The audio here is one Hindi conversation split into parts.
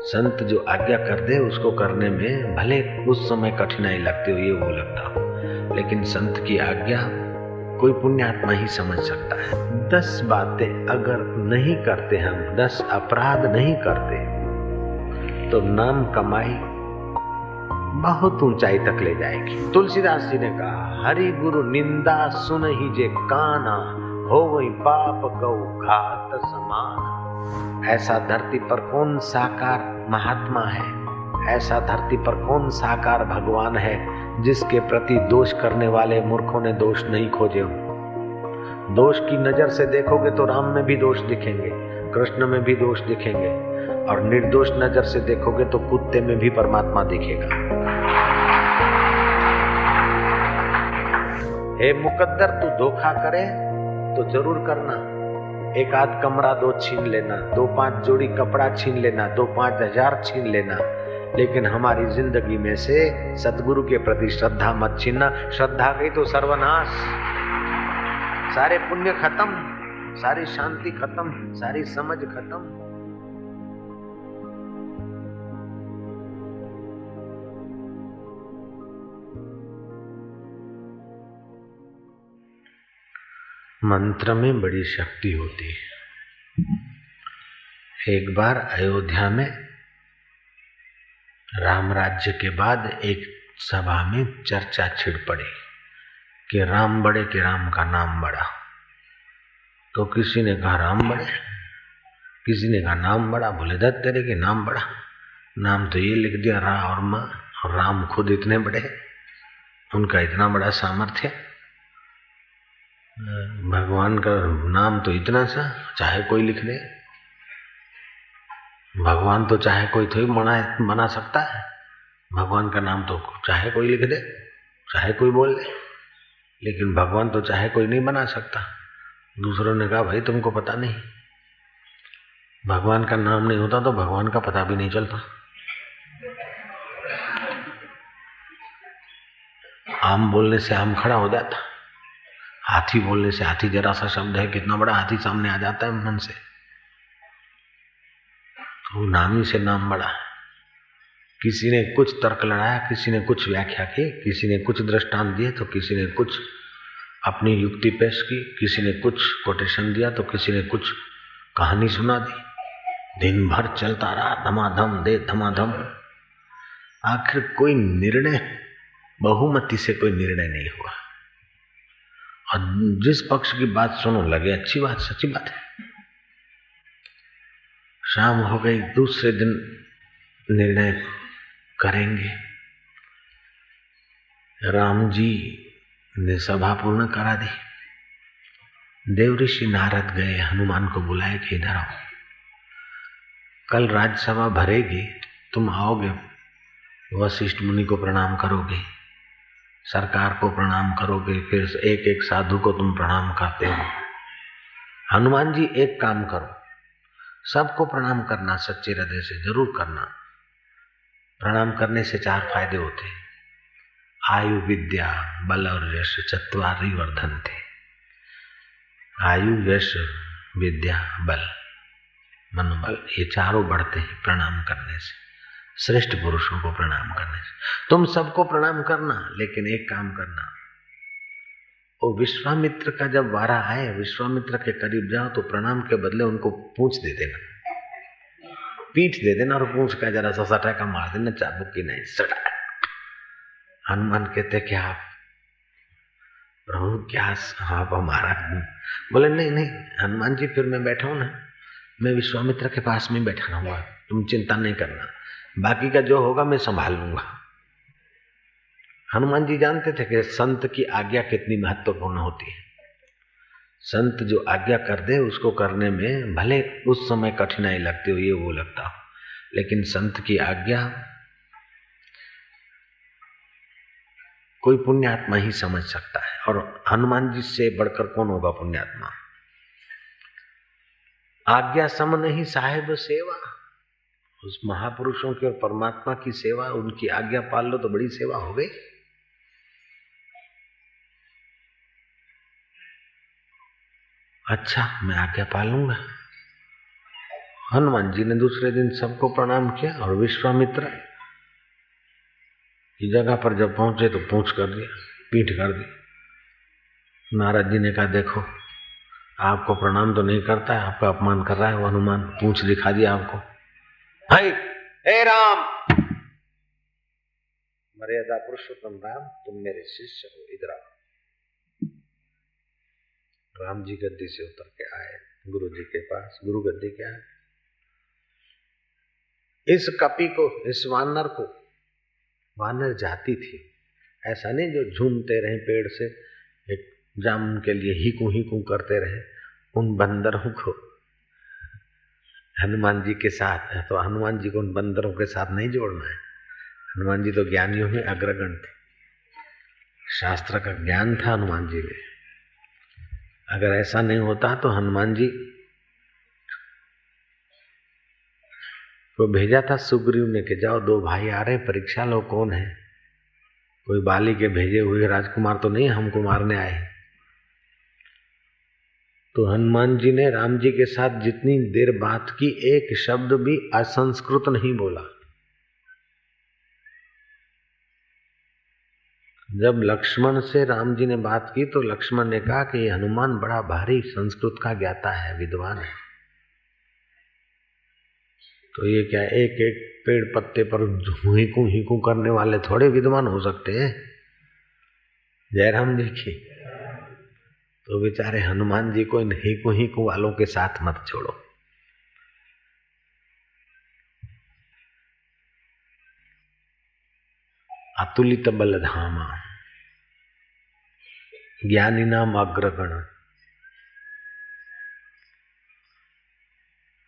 संत जो आज्ञा कर दे उसको करने में भले उस समय कठिनाई लगती हो, ये वो लगता हो, लेकिन संत की आज्ञा कोई पुण्यात्मा ही समझ सकता है। 10 बातें अगर नहीं करते हम, 10 अपराध नहीं करते, तो नाम कमाई बहुत ऊंचाई तक ले जाएगी। तुलसीदास जी ने कहा, हरि गुरु निंदा सुन ही जे काना, हो वही पाप गौ घात समान। ऐसा धरती पर कौन साकार महात्मा है, ऐसा धरती पर कौन साकार भगवान है जिसके प्रति दोष करने वाले मूर्खों ने दोष नहीं खोजे हो। दोष की नजर से देखोगे तो राम में भी दोष दिखेंगे, कृष्ण में भी दोष दिखेंगे, और निर्दोष नजर से देखोगे तो कुत्ते में भी परमात्मा दिखेगा। हे मुकद्दर, तू धोखा करे तो जरूर करना, एक आध कमरा 2 छीन लेना, 2-5 जोड़ी कपड़ा छीन लेना, 2-5 हजार छीन लेना, लेकिन हमारी जिंदगी में से सतगुरु के प्रति श्रद्धा मत छीनना। श्रद्धा गई तो सर्वनाश, सारे पुण्य खत्म, सारी शांति खत्म, सारी समझ खत्म। मंत्र में बड़ी शक्ति होती है। एक बार अयोध्या में राम राज्य के बाद एक सभा में चर्चा छिड़ पड़ी कि राम बड़े कि राम का नाम बड़ा। तो किसी ने कहा राम बड़े, किसी ने कहा नाम बड़ा। बोले दत्त तेरे के नाम बड़ा, नाम तो ये लिख दिया रा और माँ, और राम खुद इतने बड़े, उनका इतना बड़ा सामर्थ्य, भगवान का नाम तो इतना सा, चाहे कोई लिख दे। भगवान तो चाहे कोई थोड़ी बना सकता है, भगवान का नाम तो चाहे कोई लिख दे, चाहे कोई बोल दे, लेकिन भगवान तो चाहे कोई नहीं बना सकता। दूसरों ने कहा भाई तुमको पता नहीं, भगवान का नाम नहीं होता तो भगवान का पता भी नहीं चलता। आम बोलने से आम खड़ा हो जाता, हाथी बोलने से हाथी जरा सा शब्द है, कितना बड़ा हाथी सामने आ जाता है मन से। तो नाम ही से नाम बड़ा। किसी ने कुछ तर्क लड़ाया, किसी ने कुछ व्याख्या की, किसी ने कुछ दृष्टांत दिए, तो किसी ने कुछ अपनी युक्ति पेश की, किसी ने कुछ कोटेशन दिया, तो किसी ने कुछ कहानी सुना दी। दिन भर चलता रहा, धमाधम दे धमाधम। आखिर कोई निर्णय, बहुमति से कोई निर्णय नहीं हुआ। और जिस पक्ष की बात सुनो लगे अच्छी बात, सच्ची बात है। शाम हो गई, दूसरे दिन निर्णय करेंगे। राम जी ने सभा पूर्ण करा दी। देव ऋषि नारद गए, हनुमान को बुलाए कि इधर आओ, कल राज्यसभा भरेगी, तुम आओगे, वशिष्ठ मुनि को प्रणाम करोगे, सरकार को प्रणाम करोगे, फिर एक एक साधु को तुम प्रणाम करते हो। हनुमान जी एक काम करो, सबको प्रणाम करना, सच्चे हृदय से जरूर करना। प्रणाम करने से 4 फायदे होते हैं। आयु विद्या बल और यश चत्वारि वर्धन्ते। आयु यश विद्या बल मनोबल, ये चारों बढ़ते हैं प्रणाम करने से, श्रेष्ठ पुरुषों को प्रणाम करने से। तुम सबको प्रणाम करना, लेकिन एक काम करना, वो विश्वामित्र का जब वारा आए, विश्वामित्र के करीब जाओ तो प्रणाम के बदले उनको पूंछ दे देना, पीठ दे देना, और पूंछ का जरा सा सटाका मार देना, चाबुक की नहीं सटा। हनुमान कहते क्या आप प्रभु, क्या आप हमारा? बोले नहीं नहीं हनुमान जी, फिर मैं बैठा हूं ना, मैं विश्वामित्र के पास में बैठा रहूंगा, तुम चिंता नहीं करना, बाकी का जो होगा मैं संभाल लूंगा। हनुमान जी जानते थे कि संत की आज्ञा कितनी महत्वपूर्ण होती है। संत जो आज्ञा कर दे उसको करने में भले उस समय कठिनाई लगती हो, ये वो लगता हो, लेकिन संत की आज्ञा कोई पुण्यात्मा ही समझ सकता है। और हनुमान जी से बढ़कर कौन होगा पुण्यात्मा? आज्ञा सम नहीं साहेब सेवा। उस महापुरुषों की और परमात्मा की सेवा, उनकी आज्ञा पाल लो तो बड़ी सेवा हो गई। अच्छा मैं आज्ञा पालूंगा, हनुमान जी ने दूसरे दिन सबको प्रणाम किया और विश्वामित्र की जगह पर जब पहुंचे तो पूंछ कर दिया, पीठ कर दी। नारद जी ने कहा देखो आपको प्रणाम तो नहीं करता है, आपका अपमान कर रहा है वो हनुमान, पूंछ दिखा दिया आपको। हाय हे राम, मर्यादा पुरुषोत्तम राम, तुम मेरे शिष्य हो, इधर आओ। राम जी गद्दी से उतर के आए गुरु जी के पास। गुरु गद्दी क्या है? इस कपि को, इस वानर को, वानर जाति थी, ऐसा नहीं जो झूमते रहे पेड़ से एक जामुन के लिए हीकू हीकू करते रहे। उन बंदरों को हनुमान जी के साथ है तो हनुमान जी को उन बंदरों के साथ नहीं जोड़ना है। हनुमान जी तो ज्ञानियों में अग्रगण्य थे, शास्त्र का ज्ञान था हनुमान जी में। अगर ऐसा नहीं होता तो हनुमान जी को भेजा था सुग्रीव ने कि जाओ दो भाई आ रहे, परीक्षा लो कौन है, कोई बाली के भेजे हुए राजकुमार तो नहीं हमको मारने आए। तो हनुमान जी ने राम जी के साथ जितनी देर बात की एक शब्द भी असंस्कृत नहीं बोला। जब लक्ष्मण से राम जी ने बात की तो लक्ष्मण ने कहा कि ये हनुमान बड़ा भारी संस्कृत का ज्ञाता है, विद्वान है। तो ये क्या एक एक पेड़ पत्ते पर हीकू हीकू करने वाले थोड़े विद्वान हो सकते हैं। जयराम जी की तो बेचारे हनुमान जी को इन हीकू हीकू वालों के साथ मत छोड़ो। अतुलित बलधामा, ज्ञानी नाम अग्रगण।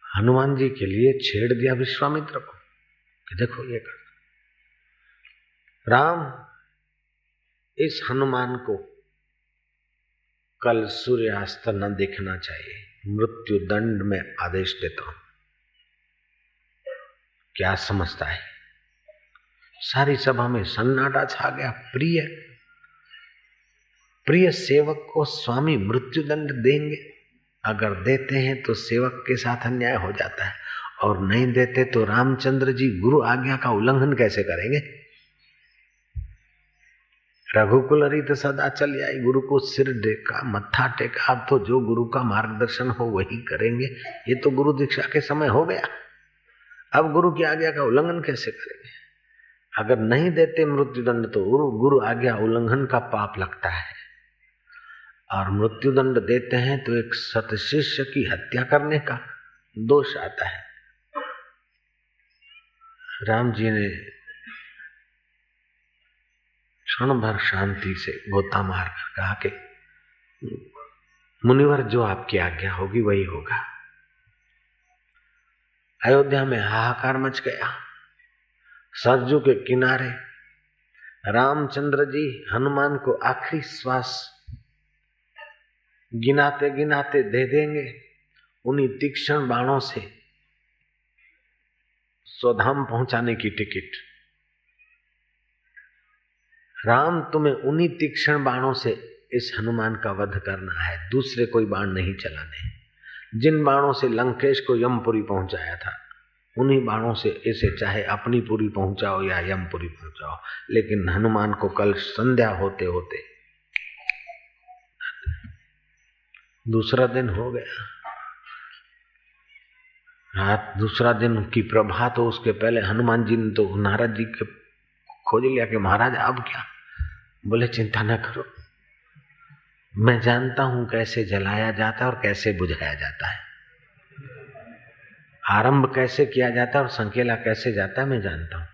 हनुमान जी के लिए छेड़ दिया विश्वामित्र को कि देखो ये कर। राम, इस हनुमान को कल सूर्यास्त न देखना चाहिए, मृत्यु दंड में आदेश देता हूं। क्या समझता है? सारी सभा में सन्नाटा छा गया। प्रिय सेवक को स्वामी मृत्यु दंड देंगे? अगर देते हैं तो सेवक के साथ अन्याय हो जाता है, और नहीं देते तो रामचंद्र जी गुरु आज्ञा का उल्लंघन कैसे करेंगे? रघुकुल रीत सदा चली आई, गुरु को सिर टेका, मत्था टेका। अब तो जो गुरु का मार्गदर्शन हो वही करेंगे। ये तो गुरु दीक्षा के समय हो गया, अब गुरु की आज्ञा का उल्लंघन कैसे करेंगे? अगर नहीं देते मृत्युदंड तो गुरु आज्ञा उल्लंघन का पाप लगता है, और मृत्युदंड देते हैं तो एक सत शिष्य की हत्या करने का दोष आता है। राम जी ने क्षण भर शांति से गोता मारकर कहा कि मुनिवर जो आपकी आज्ञा होगी वही होगा। अयोध्या में हाहाकार मच गया। सरजू के किनारे रामचंद्र जी हनुमान को आखिरी श्वास गिनाते गिनाते दे देंगे। उन्हीं तीक्ष्ण बाणों से स्वधाम पहुंचाने की टिकट। राम, तुम्हें उन्हीं तीक्ष्ण बाणों से इस हनुमान का वध करना है, दूसरे कोई बाण नहीं चलाने। जिन बाणों से लंकेश को यमपुरी पहुंचाया था उन्हीं बाणों से इसे चाहे अपनी पुरी पहुंचाओ या यमपुरी पहुंचाओ, लेकिन हनुमान को कल संध्या होते होते। दूसरा दिन हो गया, रात दूसरा दिन की प्रभात हो उसके पहले हनुमान जी ने तो नारद जी के खोज लिया कि महाराज अब क्या? बोले चिंता न करो, मैं जानता हूं कैसे जलाया जाता है और कैसे बुझाया जाता है, आरंभ कैसे किया जाता है और संकेला कैसे जाता है, मैं जानता हूं।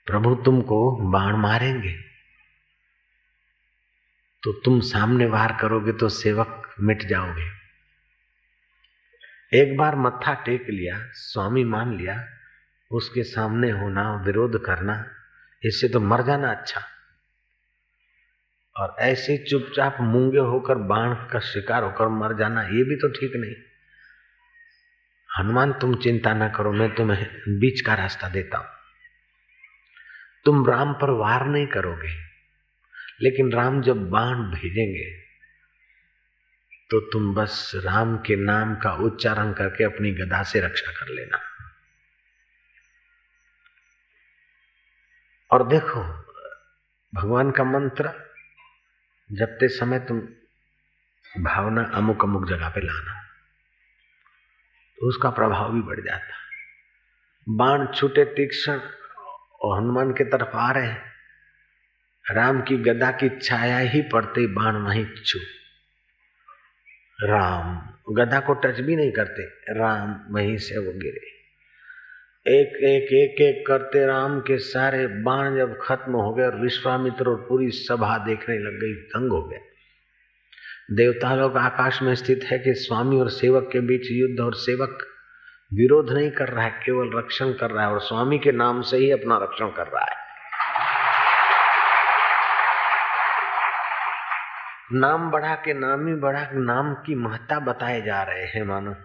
प्रभु तुमको बाण मारेंगे तो तुम सामने वार करोगे तो सेवक मिट जाओगे। एक बार मत्था टेक लिया, स्वामी मान लिया, उसके सामने होना, विरोध करना, इससे तो मर जाना अच्छा। और ऐसे चुपचाप मूंगे होकर बाण का शिकार होकर मर जाना ये भी तो ठीक नहीं। हनुमान तुम चिंता न करो, मैं तुम्हें बीच का रास्ता देता हूं। तुम राम पर वार नहीं करोगे, लेकिन राम जब बाण भेजेंगे तो तुम बस राम के नाम का उच्चारण करके अपनी गदा से रक्षा कर लेना। और देखो भगवान का मंत्र जपते समय तुम भावना अमुक अमुक जगह पे लाना, तो उसका प्रभाव भी बढ़ जाता। बाण छूटे तीक्ष्ण और हनुमान के तरफ आ रहे हैं, राम की गदा की छाया ही पड़ते ही बाण वहीं छू, राम गदा को टच भी नहीं करते, राम वहीं से वो गिरे। एक एक एक एक करते राम के सारे बाण जब खत्म हो गए और विश्वामित्र और पूरी सभा देखने लग गई, दंग हो गए। देवता लोग आकाश में स्थित है कि स्वामी और सेवक के बीच युद्ध, और सेवक विरोध नहीं कर रहा है, केवल रक्षण कर रहा है, और स्वामी के नाम से ही अपना रक्षण कर रहा है। नाम बढ़ा के नामी बढ़ा के नाम की महत्ता बताए जा रहे हैं मानो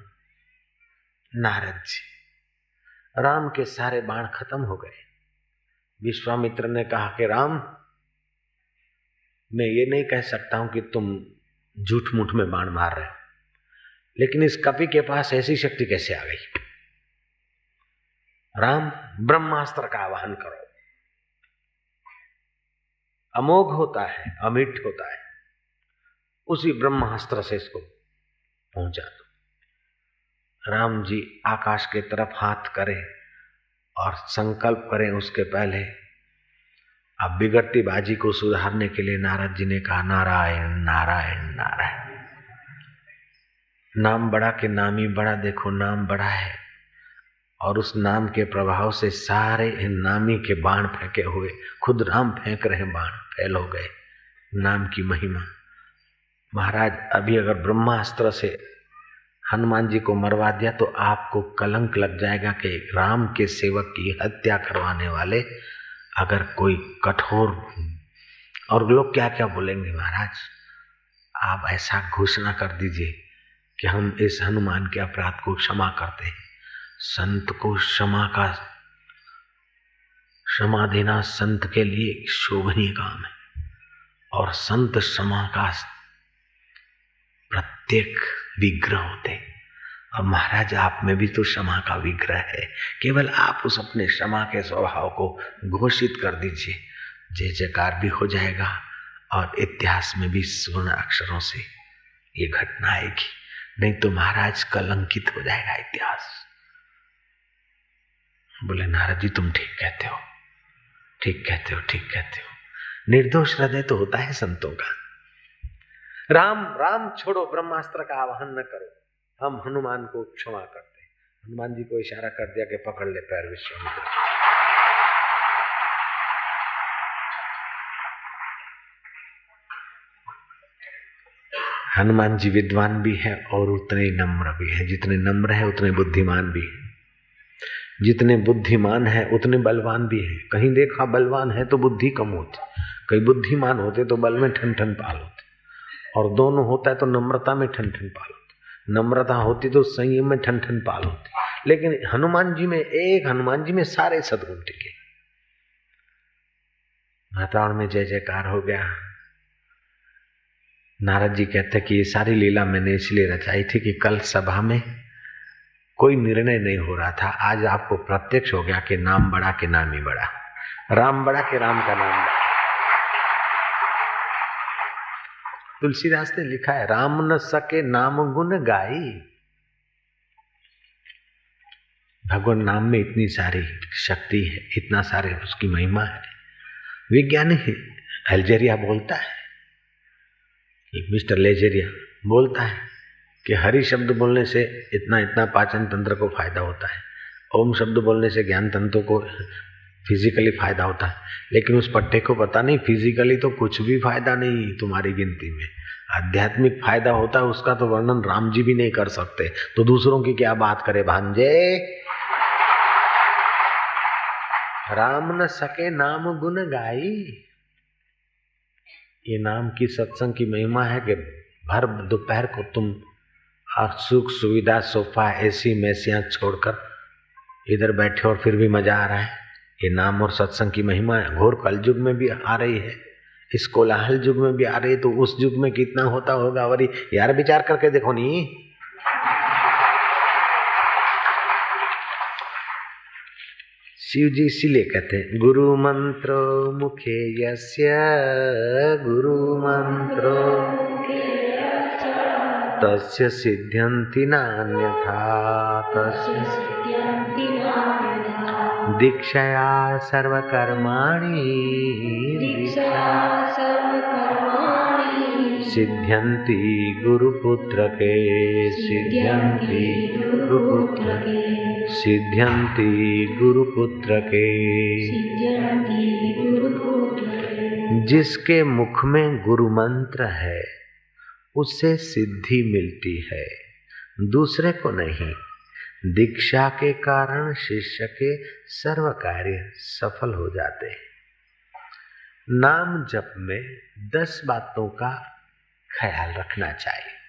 नारद जी। राम के सारे बाण खत्म हो गए। विश्वामित्र ने कहा कि राम, मैं ये नहीं कह सकता हूं कि तुम झूठ मूठ में बाण मार रहे हो, लेकिन इस कपि के पास ऐसी शक्ति कैसे आ गई? राम, ब्रह्मास्त्र का आवाहन करो। अमोघ होता है, अमिट होता है, उसी ब्रह्मास्त्र से इसको पहुंचा दो। राम जी आकाश के तरफ हाथ करें और संकल्प करें, उसके पहले अब बिगड़ती बाजी को सुधारने के लिए नारद जी ने कहा नारायण नारायण नारायण। नाम बड़ा के नामी बड़ा, देखो नाम बड़ा है, और उस नाम के प्रभाव से सारे नामी के बाण फेंके हुए खुद राम फेंक रहे बाण, फैल हो गए। नाम की महिमा। महाराज अभी अगर ब्रह्मास्त्र से हनुमान जी को मरवा दिया तो आपको कलंक लग जाएगा कि राम के सेवक की हत्या करवाने वाले अगर कोई कठोर, और लोग क्या क्या बोलेंगे। महाराज आप ऐसा घोषणा कर दीजिए कि हम इस हनुमान के अपराध को क्षमा करते हैं। संत को क्षमा देना संत के लिए शोभनीय काम है, और संत क्षमा का प्रत्येक विग्रह होते। और महाराज आप में भी तो क्षमा का विग्रह है, केवल आप उस अपने क्षमा के स्वभाव को घोषित कर दीजिए, जय जयकार भी हो जाएगा और इतिहास में भी स्वर्ण अक्षरों से ये घटना आएगी। नहीं तो महाराज कलंकित हो जाएगा इतिहास। बोले नारद जी तुम ठीक कहते हो, ठीक कहते हो, ठीक कहते हो। निर्दोष हृदय तो होता है संतों का। राम राम छोड़ो, ब्रह्मास्त्र का आवाहन न करो, हम हनुमान को क्षमा करते हैं। हनुमान जी को इशारा कर दिया कि पकड़ ले पैर विश्वामित्र। हनुमान जी विद्वान भी है और उतने नम्र भी है। जितने नम्र है उतने बुद्धिमान भी है, जितने बुद्धिमान है उतने बलवान भी है। कहीं देखा बलवान है तो बुद्धि कम होती, कहीं बुद्धिमान होते तो बल में ठन ठन पाल होते, और दोनों होता है तो नम्रता में ठन ठन पाल होती, नम्रता होती तो संयम में ठन ठन पाल होती। लेकिन हनुमान जी में, एक हनुमान जी में सारे सद्गुण टिके। वातावरण में जय जयकार हो गया। नारद जी कहते कि ये सारी लीला मैंने इसलिए रचाई थी कि कल सभा में कोई निर्णय नहीं हो रहा था, आज आपको प्रत्यक्ष हो गया कि नाम बड़ा के नाम ही बड़ा, राम बड़ा के राम का नाम बड़ा। तुलसीदास ने लिखा है राम न सके नाम गुण गाई। भगवान नाम में इतनी सारी शक्ति है, इतना सारे उसकी महिमा है। विज्ञानी अल्जेरिया बोलता है, मिस्टर लेजेरिया बोलता है कि हरि शब्द बोलने से इतना इतना पाचन तंत्र को फायदा होता है, ओम शब्द बोलने से ज्ञान तंत्र को फिजिकली फायदा होता है। लेकिन उस पट्टे को पता नहीं फिजिकली तो कुछ भी फायदा नहीं तुम्हारी गिनती में, आध्यात्मिक फायदा होता है, उसका तो वर्णन राम जी भी नहीं कर सकते, तो दूसरों की क्या बात करे भांजे। राम न सके नाम गुण गाई। ये नाम की सत्संग की महिमा है कि भर दोपहर को तुम सुख सुविधा सोफा एसी मैसियां छोड़कर इधर बैठे और फिर भी मजा आ रहा है। ये नाम और सत्संग की महिमा है, घोर कलयुग में भी आ रही है। इस कोलाहल युग में भी आ रही, तो उस युग में कितना होता होगा। वरी यार विचार करके देखो नी। शिव जी इसीलिए कहते हैं गुरु मंत्रो मुखे यस्य, गुरु मंत्रो तस्य सिद्ध्यन्ति नान्यथा, तस्य दीक्षया सर्वकर्माणि, सिद्ध्यन्ति गुरुपुत्र के, सिद्ध्यन्ति गुरुपुत्र के, सिद्ध्यन्ति गुरुपुत्र के। जिसके मुख में गुरु मंत्र है उससे सिद्धि मिलती है, दूसरे को नहीं। दीक्षा के कारण शिष्य के सर्व कार्य सफल हो जाते हैं। नाम जप में 10 बातों का ख्याल रखना चाहिए।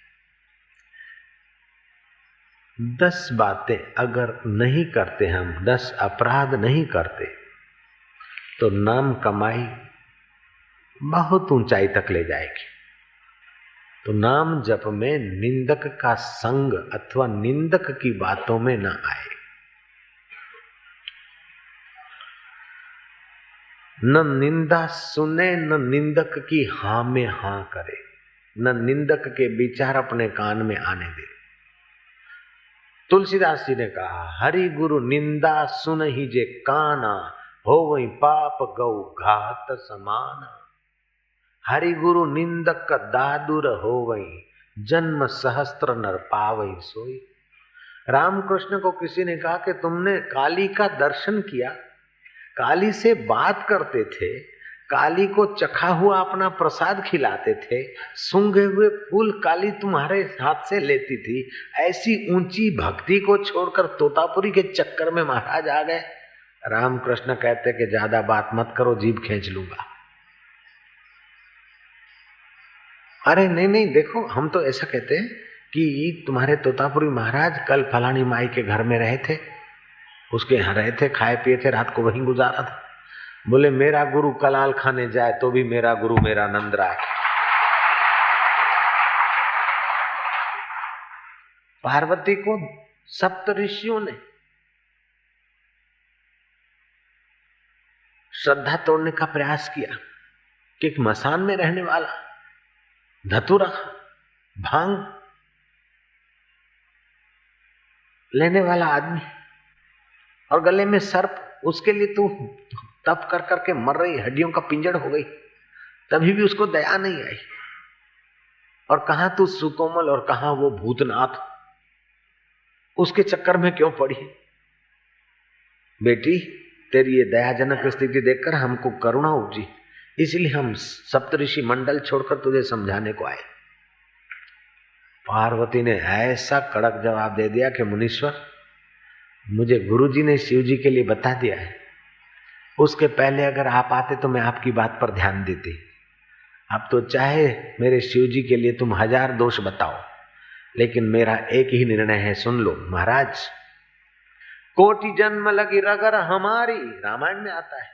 10 बातें अगर नहीं करते हम, 10 अपराध नहीं करते, तो नाम कमाई बहुत ऊंचाई तक ले जाएगी। तो नाम जप में निंदक का संग अथवा निंदक की बातों में न आए। न निंदा सुने, न निंदक की हाँ में हाँ करे, न निंदक के विचार अपने कान में आने दे। तुलसीदास जी ने कहा, हरि गुरु निंदा सुन ही जे काना, हो वही पाप गौ घात समान। हरि गुरु निंदक दादुर हो वही, जन्म सहस्त्र नर पावई सोई। रामकृष्ण को किसी ने कहा कि तुमने काली का दर्शन किया, काली से बात करते थे, काली को चखा हुआ अपना प्रसाद खिलाते थे, सूंघे हुए फूल काली तुम्हारे हाथ से लेती थी। ऐसी ऊंची भक्ति को छोड़कर तोतापुरी के चक्कर में महाराज आ गए। रामकृष्ण कहते कि ज्यादा बात मत करो, जीभ खींच लूंगा। अरे नहीं नहीं, देखो हम तो ऐसा कहते हैं कि तुम्हारे तोतापुरी महाराज कल फलानी माई के घर में रहे थे, उसके यहाँ रहे थे, खाए पिए थे, रात को वहीं गुजारा था। बोले मेरा गुरु कलाल खाने जाए तो भी मेरा गुरु मेरा नंद राय। पार्वती को सप्त ऋषियों ने श्रद्धा तोड़ने का प्रयास किया कि एक मसान में रहने वाला धतूरा भांग लेने वाला आदमी और गले में सर्प, उसके लिए तू तप कर करके मर रही, हड्डियों का पिंजड़ हो गई, तभी भी उसको दया नहीं आई। और कहां तू सुकोमल और कहां वो भूतनाथ, उसके चक्कर में क्यों पड़ी? बेटी तेरी ये दयाजनक स्थिति देखकर हमको करुणा उपजी, इसलिए हम सप्तऋषि मंडल छोड़कर तुझे समझाने को आए। पार्वती ने ऐसा कड़क जवाब दे दिया कि मुनीश्वर, मुझे गुरुजी ने शिवजी के लिए बता दिया है, उसके पहले अगर आप आते तो मैं आपकी बात पर ध्यान देती। अब तो चाहे मेरे शिवजी के लिए तुम 1000 दोष बताओ, लेकिन मेरा एक ही निर्णय है, सुन लो महाराज। कोटि जन्म लगी रगर हमारी, रामायण में आता है,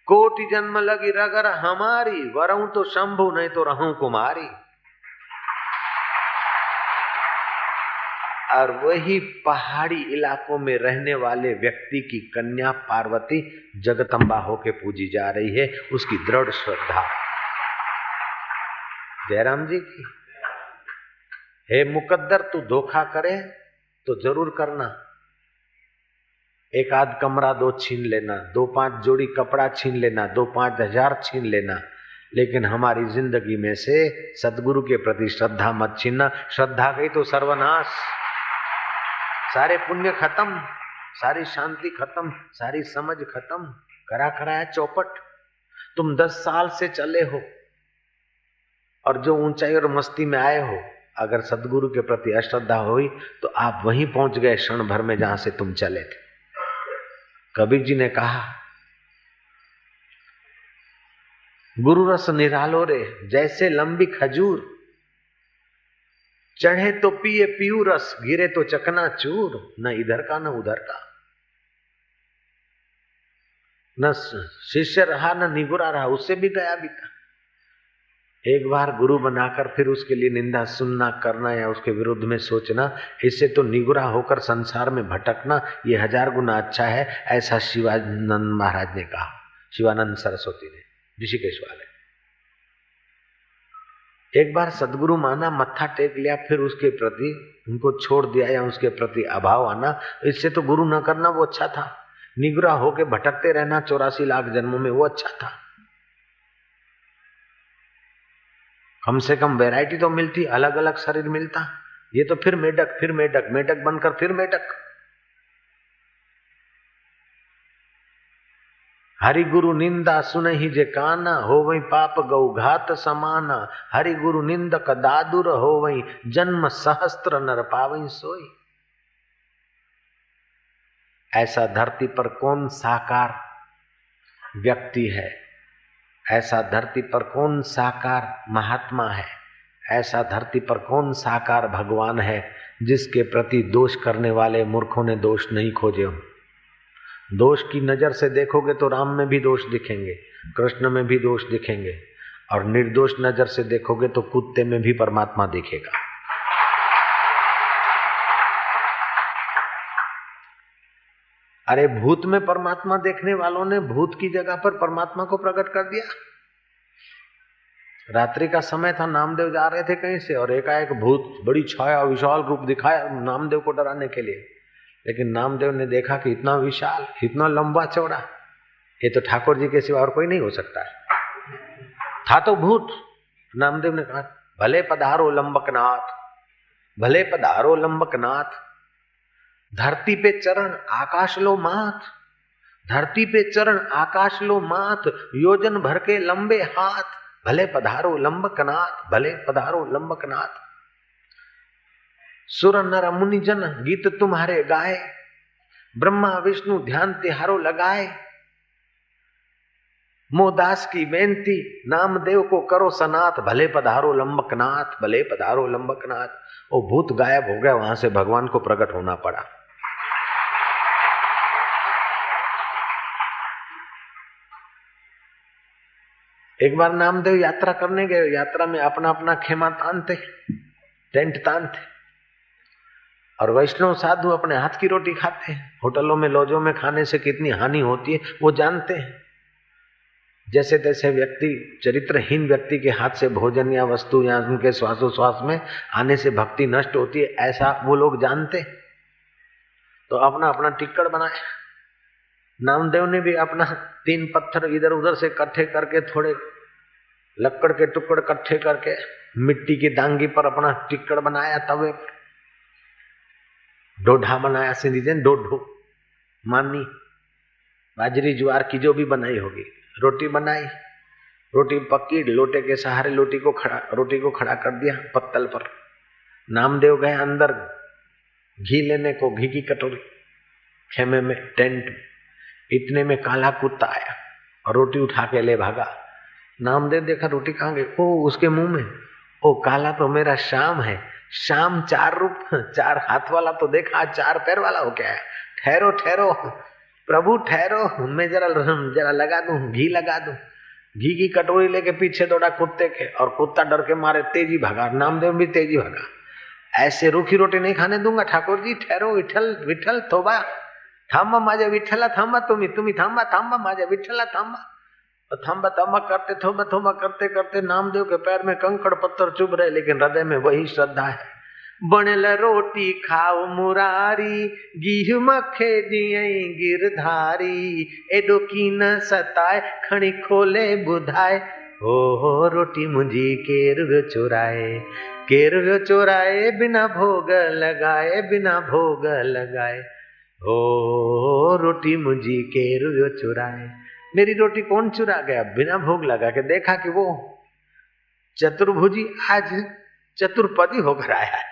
कोटि जन्म लगी रगर हमारी, वरऊं तो शंभु नहीं तो रहूं कुमारी। और वही पहाड़ी इलाकों में रहने वाले व्यक्ति की कन्या पार्वती जगदम्बा होके पूजी जा रही है, उसकी दृढ़ श्रद्धा। जयराम जी की, हे मुकद्दर तू धोखा करे तो जरूर करना, 1 आध कमरा 2 छीन लेना, 2-5 जोड़ी कपड़ा छीन लेना, 2-5 हजार छीन लेना, लेकिन हमारी जिंदगी में से सदगुरु के प्रति श्रद्धा मत छीनना। श्रद्धा गई तो सर्वनाश, सारे पुण्य खत्म, सारी शांति खत्म, सारी समझ खत्म, करा कराया चौपट। तुम 10 साल से चले हो और जो ऊंचाई और मस्ती में आए हो, अगर सदगुरु के प्रति अश्रद्धा हुई तो आप वहीं पहुंच गए क्षण भर में जहां से तुम चले थे। कबीर जी ने कहा, गुरु रस निरालो रे जैसे लंबी खजूर, चढ़े तो पिए पीऊ रस, गिरे तो चकना चूर, न इधर का न उधर का, न शिष्य रहा न निगुरा रहा, उससे भी गया बीता। एक बार गुरु बनाकर फिर उसके लिए निंदा सुनना, करना या उसके विरुद्ध में सोचना, इससे तो निगुरा होकर संसार में भटकना ये 1000 गुना अच्छा है। ऐसा शिवानंद महाराज ने कहा, शिवानंद सरस्वती ने, ऋषिकेश वाले। एक बार सदगुरु माना, मत्था टेक लिया, फिर उसके प्रति उनको छोड़ दिया या उसके प्रति अभाव आना, इससे तो गुरु न करना वो अच्छा था। निगुरा होके भटकते रहना 84 लाख जन्मों में वो अच्छा था। कम से कम वैरायटी तो मिलती, अलग अलग शरीर मिलता। ये तो फिर मेढक, फिर मेढक, मेढक बनकर फिर मेढक। हरि गुरु निंदा सुनहि जे काना, हो वही पाप गौ घात समाना। हरि गुरु निंदक दादुर हो वही, जन्म सहस्त्र नर पावई सोई। ऐसा धरती पर कौन साकार व्यक्ति है, ऐसा धरती पर कौन साकार महात्मा है, ऐसा धरती पर कौन साकार भगवान है जिसके प्रति दोष करने वाले मूर्खों ने दोष नहीं खोजे हो। दोष की नजर से देखोगे तो राम में भी दोष दिखेंगे, कृष्ण में भी दोष दिखेंगे, और निर्दोष नजर से देखोगे तो कुत्ते में भी परमात्मा दिखेगा। अरे भूत में परमात्मा देखने वालों ने भूत की जगह पर परमात्मा को प्रकट कर दिया। रात्रि का समय था, नामदेव जा रहे थे कहीं से और एकाएक भूत बड़ी छाया विशाल रूप दिखाया नामदेव को डराने के लिए। लेकिन नामदेव ने देखा कि इतना विशाल, इतना लंबा चौड़ा, ये तो ठाकुर जी के सिवा और कोई नहीं हो सकता है। था तो भूत। नामदेव ने कहा, भले पधारो लंबकनाथ, भले पधारो लंबकनाथ। धरती पे चरण आकाश लो माथ, धरती पे चरण आकाश लो माथ, योजन भर के लंबे हाथ। भले पधारो लंबकनाथ, भले पधारो लंबकनाथ। सुर नर मुनि जन गीत तुम्हारे गाए, ब्रह्मा विष्णु ध्यान तिहारो लगाए। मोदास की बेनती नामदेव को करो सनाथ, भले पधारो लंबकनाथ, भले पधारो लंबकनाथ। वो भूत गायब हो गया, वहां से भगवान को प्रकट होना पड़ा। एक बार नामदेव यात्रा करने गए, यात्रा में अपना अपना खेमा तानते, टेंट तानते, और वैष्णव साधु अपने हाथ की रोटी खाते हैं। होटलों में लॉजों में खाने से कितनी हानि होती है वो जानते हैं। जैसे तैसे व्यक्ति, चरित्रहीन व्यक्ति के हाथ से भोजन या वस्तु या उनके श्वासोश्वास में आने से भक्ति नष्ट होती है, ऐसा वो लोग जानते। तो अपना अपना टिक्कड़ बनाया। नामदेव ने भी अपना 3 पत्थर इधर उधर से इकट्ठे करके, थोड़े लक्कड़ के टुकड़े इकट्ठे करके मिट्टी की दांगी पर अपना टिक्कड़ बनाया। तवे पर डोढा बनाया, सिंधी जन डोढो, मानी बाजरी ज्वार की जो भी बनाई होगी, रोटी बनाई। रोटी पक्की, लोटे के सहारे रोटी को खड़ा कर दिया पत्तल पर। नामदेव गए अंदर घी लेने को, घी की कटोरी, खेमे में, टेंट में। इतने में काला कुत्ता आया और रोटी उठा के ले भागा। नामदेव देखा रोटी कहाँ गई, ओ उसके मुंह में। ओ काला तो मेरा श्याम है। श्याम 4 रूप, 4 हाथ वाला तो देखा, 4 पैर वाला हो क्या है। ठहरो ठहरो प्रभु ठहरो, मैं जरा लगा दूं, घी लगा दूं। घी की कटोरी लेके पीछे दौड़ा कुत्ते के, और कुत्ता डर के मारे तेजी भागा। नामदेव भी तेजी भागा। ऐसे रूखी रोटी नहीं खाने दूंगा ठाकुर जी, ठहरो। विठल विठल थोबा, थांबा माझ्या विठ्ठला थांबा, तुम्ही थांबा, थांबा माझ्या विठ्ठला थांबा। थांबा थांबा करते, थोबा थोबा करते करते नामदेव के पैर में कंकड़ पत्थर चुभ रहे, लेकिन हृदय में वही श्रद्धा है। बनेल रोटी खाओ मुरारी, घी मखे दियई गिरधारी। एडो की न सताए, खणी खोले बुधाए। हो रोटी मुंजी केर चुराए, केर चुराए, बिना भोग लगाए, बिना भोग लगाए। हो रोटी मुंजी केर चुराए। मेरी रोटी कौन चुरा गया? बिना भोग लगा के देखा कि वो चतुर्भुजी आज चतुर्पदी होकर आया है।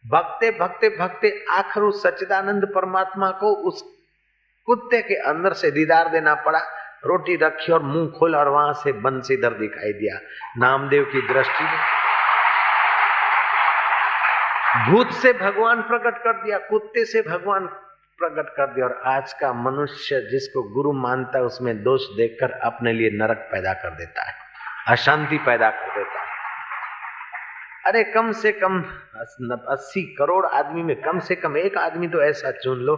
भक्ते भक्ते भक्ते आखिर उस सच्चिदानंद परमात्मा को उस कुत्ते के अंदर से दीदार देना पड़ा। रोटी रखी और मुंह खोला और वहां से बंसीधर दिखाई दिया। नामदेव की दृष्टि में भूत से भगवान प्रकट कर दिया, कुत्ते से भगवान प्रकट कर दिया। और आज का मनुष्य जिसको गुरु मानता है उसमें दोष देखकर अपने लिए नरक पैदा कर देता है। अशांति पैदा कर देता है। अरे कम से कम 80 करोड़ आदमी में कम से कम एक आदमी तो ऐसा चुन लो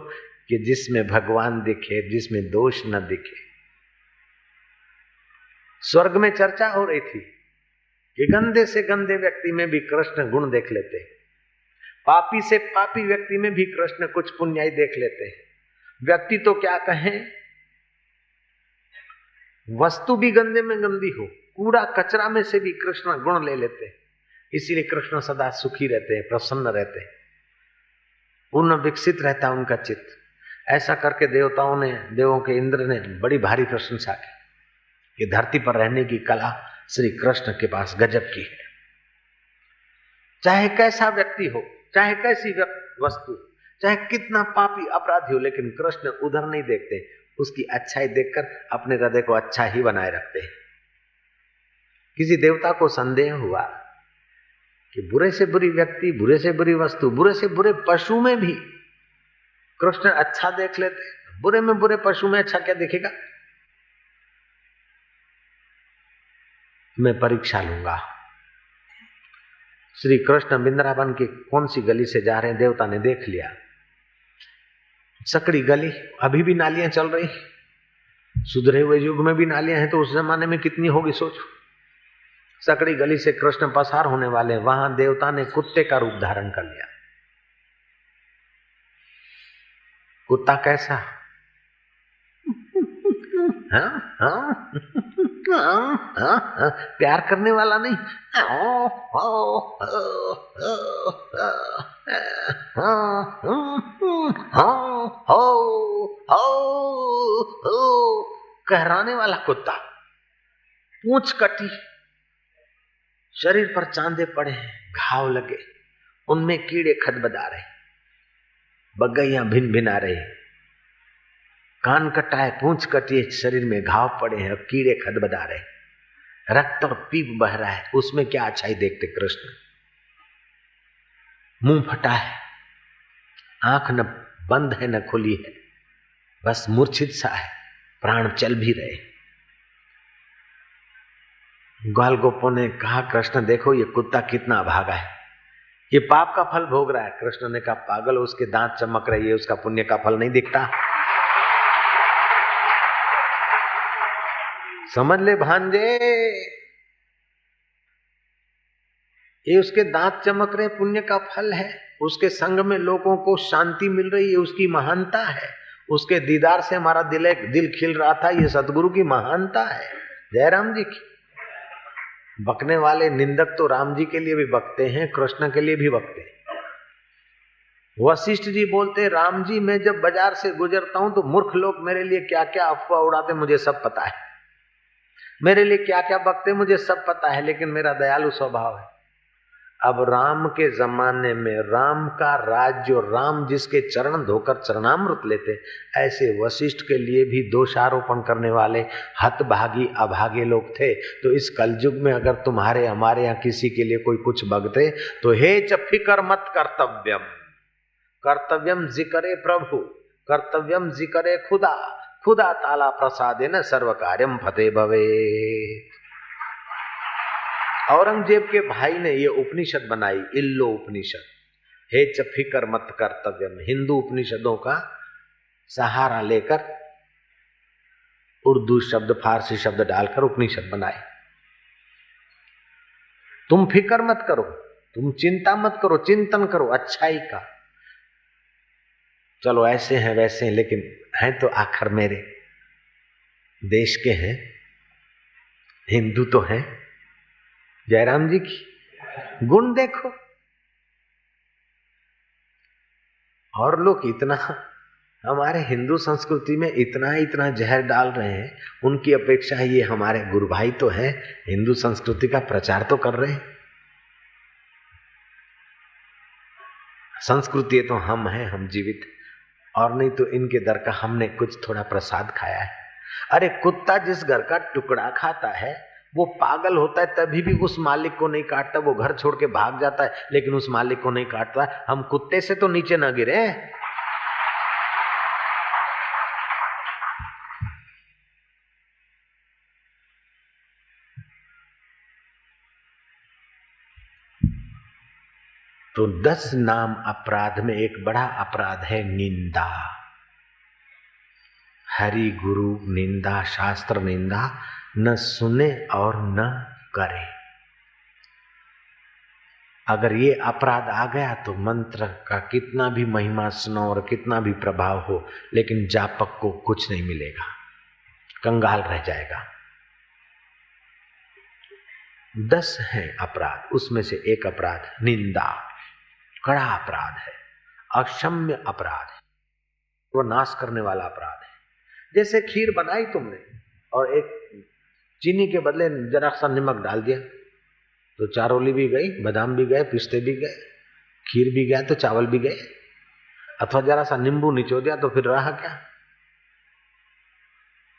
कि जिसमें भगवान दिखे, जिसमें दोष न दिखे। स्वर्ग में चर्चा हो रही थी कि गंदे से गंदे व्यक्ति में भी कृष्ण गुण देख लेते हैं, पापी से पापी व्यक्ति में भी कृष्ण कुछ पुण्याई देख लेते हैं। व्यक्ति तो क्या कहें, वस्तु भी गंदे में गंदी हो, कूड़ा कचरा में से भी कृष्ण गुण ले लेते हैं। इसीलिए कृष्ण सदा सुखी रहते हैं, प्रसन्न रहते हैं, पूर्ण विकसित रहता है उनका चित्त। ऐसा करके देवताओं ने, देवों के इंद्र ने बड़ी भारी प्रशंसा की कि धरती पर रहने की कला श्री कृष्ण के पास गजब की है। चाहे कैसा व्यक्ति हो, चाहे कैसी वस्तु, चाहे कितना पापी अपराधी हो, लेकिन कृष्ण उधर नहीं देखते, उसकी अच्छाई देखकर अपने हृदय को अच्छा ही बनाए रखते हैं। किसी देवता को संदेह हुआ कि बुरे से बुरी व्यक्ति, बुरे से बुरी वस्तु, बुरे से बुरे पशु में भी कृष्ण अच्छा देख लेते, बुरे में बुरे पशु में अच्छा क्या दिखेगा? मैं परीक्षा लूंगा। श्री कृष्ण वृंदावन की कौन सी गली से जा रहे हैं, देवता ने देख लिया। सकड़ी गली, अभी भी नालियां चल रही, सुधरे हुए युग में भी नालियां हैं, तो उस जमाने में कितनी होगी सोचो। सकड़ी गली से कृष्ण पसार होने वाले, वहां देवता ने कुत्ते का रूप धारण कर लिया। कुत्ता कैसा? हाँ हाँ प्यार करने वाला नहीं, कहराने वाला कुत्ता, पूंछ कटी, शरीर पर चांदे पड़े हैं, घाव लगे, उनमें कीड़े खदबदा रहे, बगैया भिन भिना रहे, कान कटा है, पूंछ कटी है, शरीर में घाव पड़े हैं, कीड़े खदबदा रहे, रक्त और पीप बह रहा है, उसमें क्या अच्छाई देखते कृष्ण? मुंह फटा है, आंख न बंद है न खुली है, बस मूर्छित सा है, प्राण चल भी रहे। ग्वाल गोपों ने कहा, कृष्ण देखो ये कुत्ता कितना अभागा है, ये पाप का फल भोग रहा है। कृष्ण ने कहा, पागल, उसके दांत चमक रही है, उसका पुण्य का फल नहीं दिखता? समझ ले भांजे, ये उसके दांत चमक रहे, पुण्य का फल है। उसके संग में लोगों को शांति मिल रही है, उसकी महानता है। उसके दीदार से हमारा दिल खिल रहा था, ये सदगुरु की महानता है। जयराम जी की। बकने वाले निंदक तो राम जी के लिए भी बकते हैं, कृष्ण के लिए भी बकते हैं। वशिष्ठ जी बोलते, राम जी मैं जब बाजार से गुजरता हूं तो मूर्ख लोग मेरे लिए क्या क्या अफवाह उड़ाते मुझे सब पता है, मेरे लिए क्या क्या बकते मुझे सब पता है, लेकिन मेरा दयालु स्वभाव है। अब राम के जमाने में राम का राज्य, राम जिसके चरण धोकर चरणामृत लेते, ऐसे वशिष्ठ के लिए भी दोषारोपण करने वाले हतभागी अभागे लोग थे। तो इस कलयुग में अगर तुम्हारे हमारे यहाँ किसी के लिए कोई कुछ बगते तो हे च फिकर मत कर्तव्यम, कर्तव्यम जिक्रे प्रभु, कर्तव्यम जिक्रे खुदा, खुदा ताला प्रसादे न सर्व कार्यम फते भवे। औरंगजेब के भाई ने ये उपनिषद बनाई, इल्लो उपनिषद, हे च फिकर मत कर्तव्यम। हिंदू उपनिषदों का सहारा लेकर उर्दू शब्द, फारसी शब्द डालकर उपनिषद बनाए। तुम फिकर मत करो, तुम चिंता मत करो, चिंतन करो अच्छाई का। चलो ऐसे हैं वैसे हैं, लेकिन हैं तो आखिर मेरे देश के हैं, हिंदू तो हैं। जयराम जी की गुण देखो। और लोग इतना हमारे हिंदू संस्कृति में इतना जहर डाल रहे हैं, उनकी अपेक्षा ये हमारे गुरु भाई तो हैं, हिंदू संस्कृति का प्रचार तो कर रहे हैं। संस्कृति तो हम हैं, हम जीवित, और नहीं तो इनके दर का हमने कुछ थोड़ा प्रसाद खाया है। अरे कुत्ता जिस घर का टुकड़ा खाता है वो पागल होता है, तभी भी उस मालिक को नहीं काटता, वो घर छोड़ के भाग जाता है, लेकिन उस मालिक को नहीं काटता। हम कुत्ते से तो नीचे न गिरे। तो 10 नाम अपराध में एक बड़ा अपराध है निंदा। हरि गुरु निंदा, शास्त्र निंदा न सुने और न करे। अगर ये अपराध आ गया तो मंत्र का कितना भी महिमा सुनो और कितना भी प्रभाव हो, लेकिन जापक को कुछ नहीं मिलेगा, कंगाल रह जाएगा। 10 है अपराध, उसमें से एक अपराध निंदा, कड़ा अपराध है, अक्षम्य अपराध है, वो नाश करने वाला अपराध है। जैसे खीर बनाई तुमने और एक चीनी के बदले जरा सा नमक डाल दिया तो चारोली भी गई, बादाम भी गए, पिस्ते भी गए, खीर भी गया तो चावल भी गए। अथवा जरा सा नींबू निचो दिया तो फिर रहा क्या?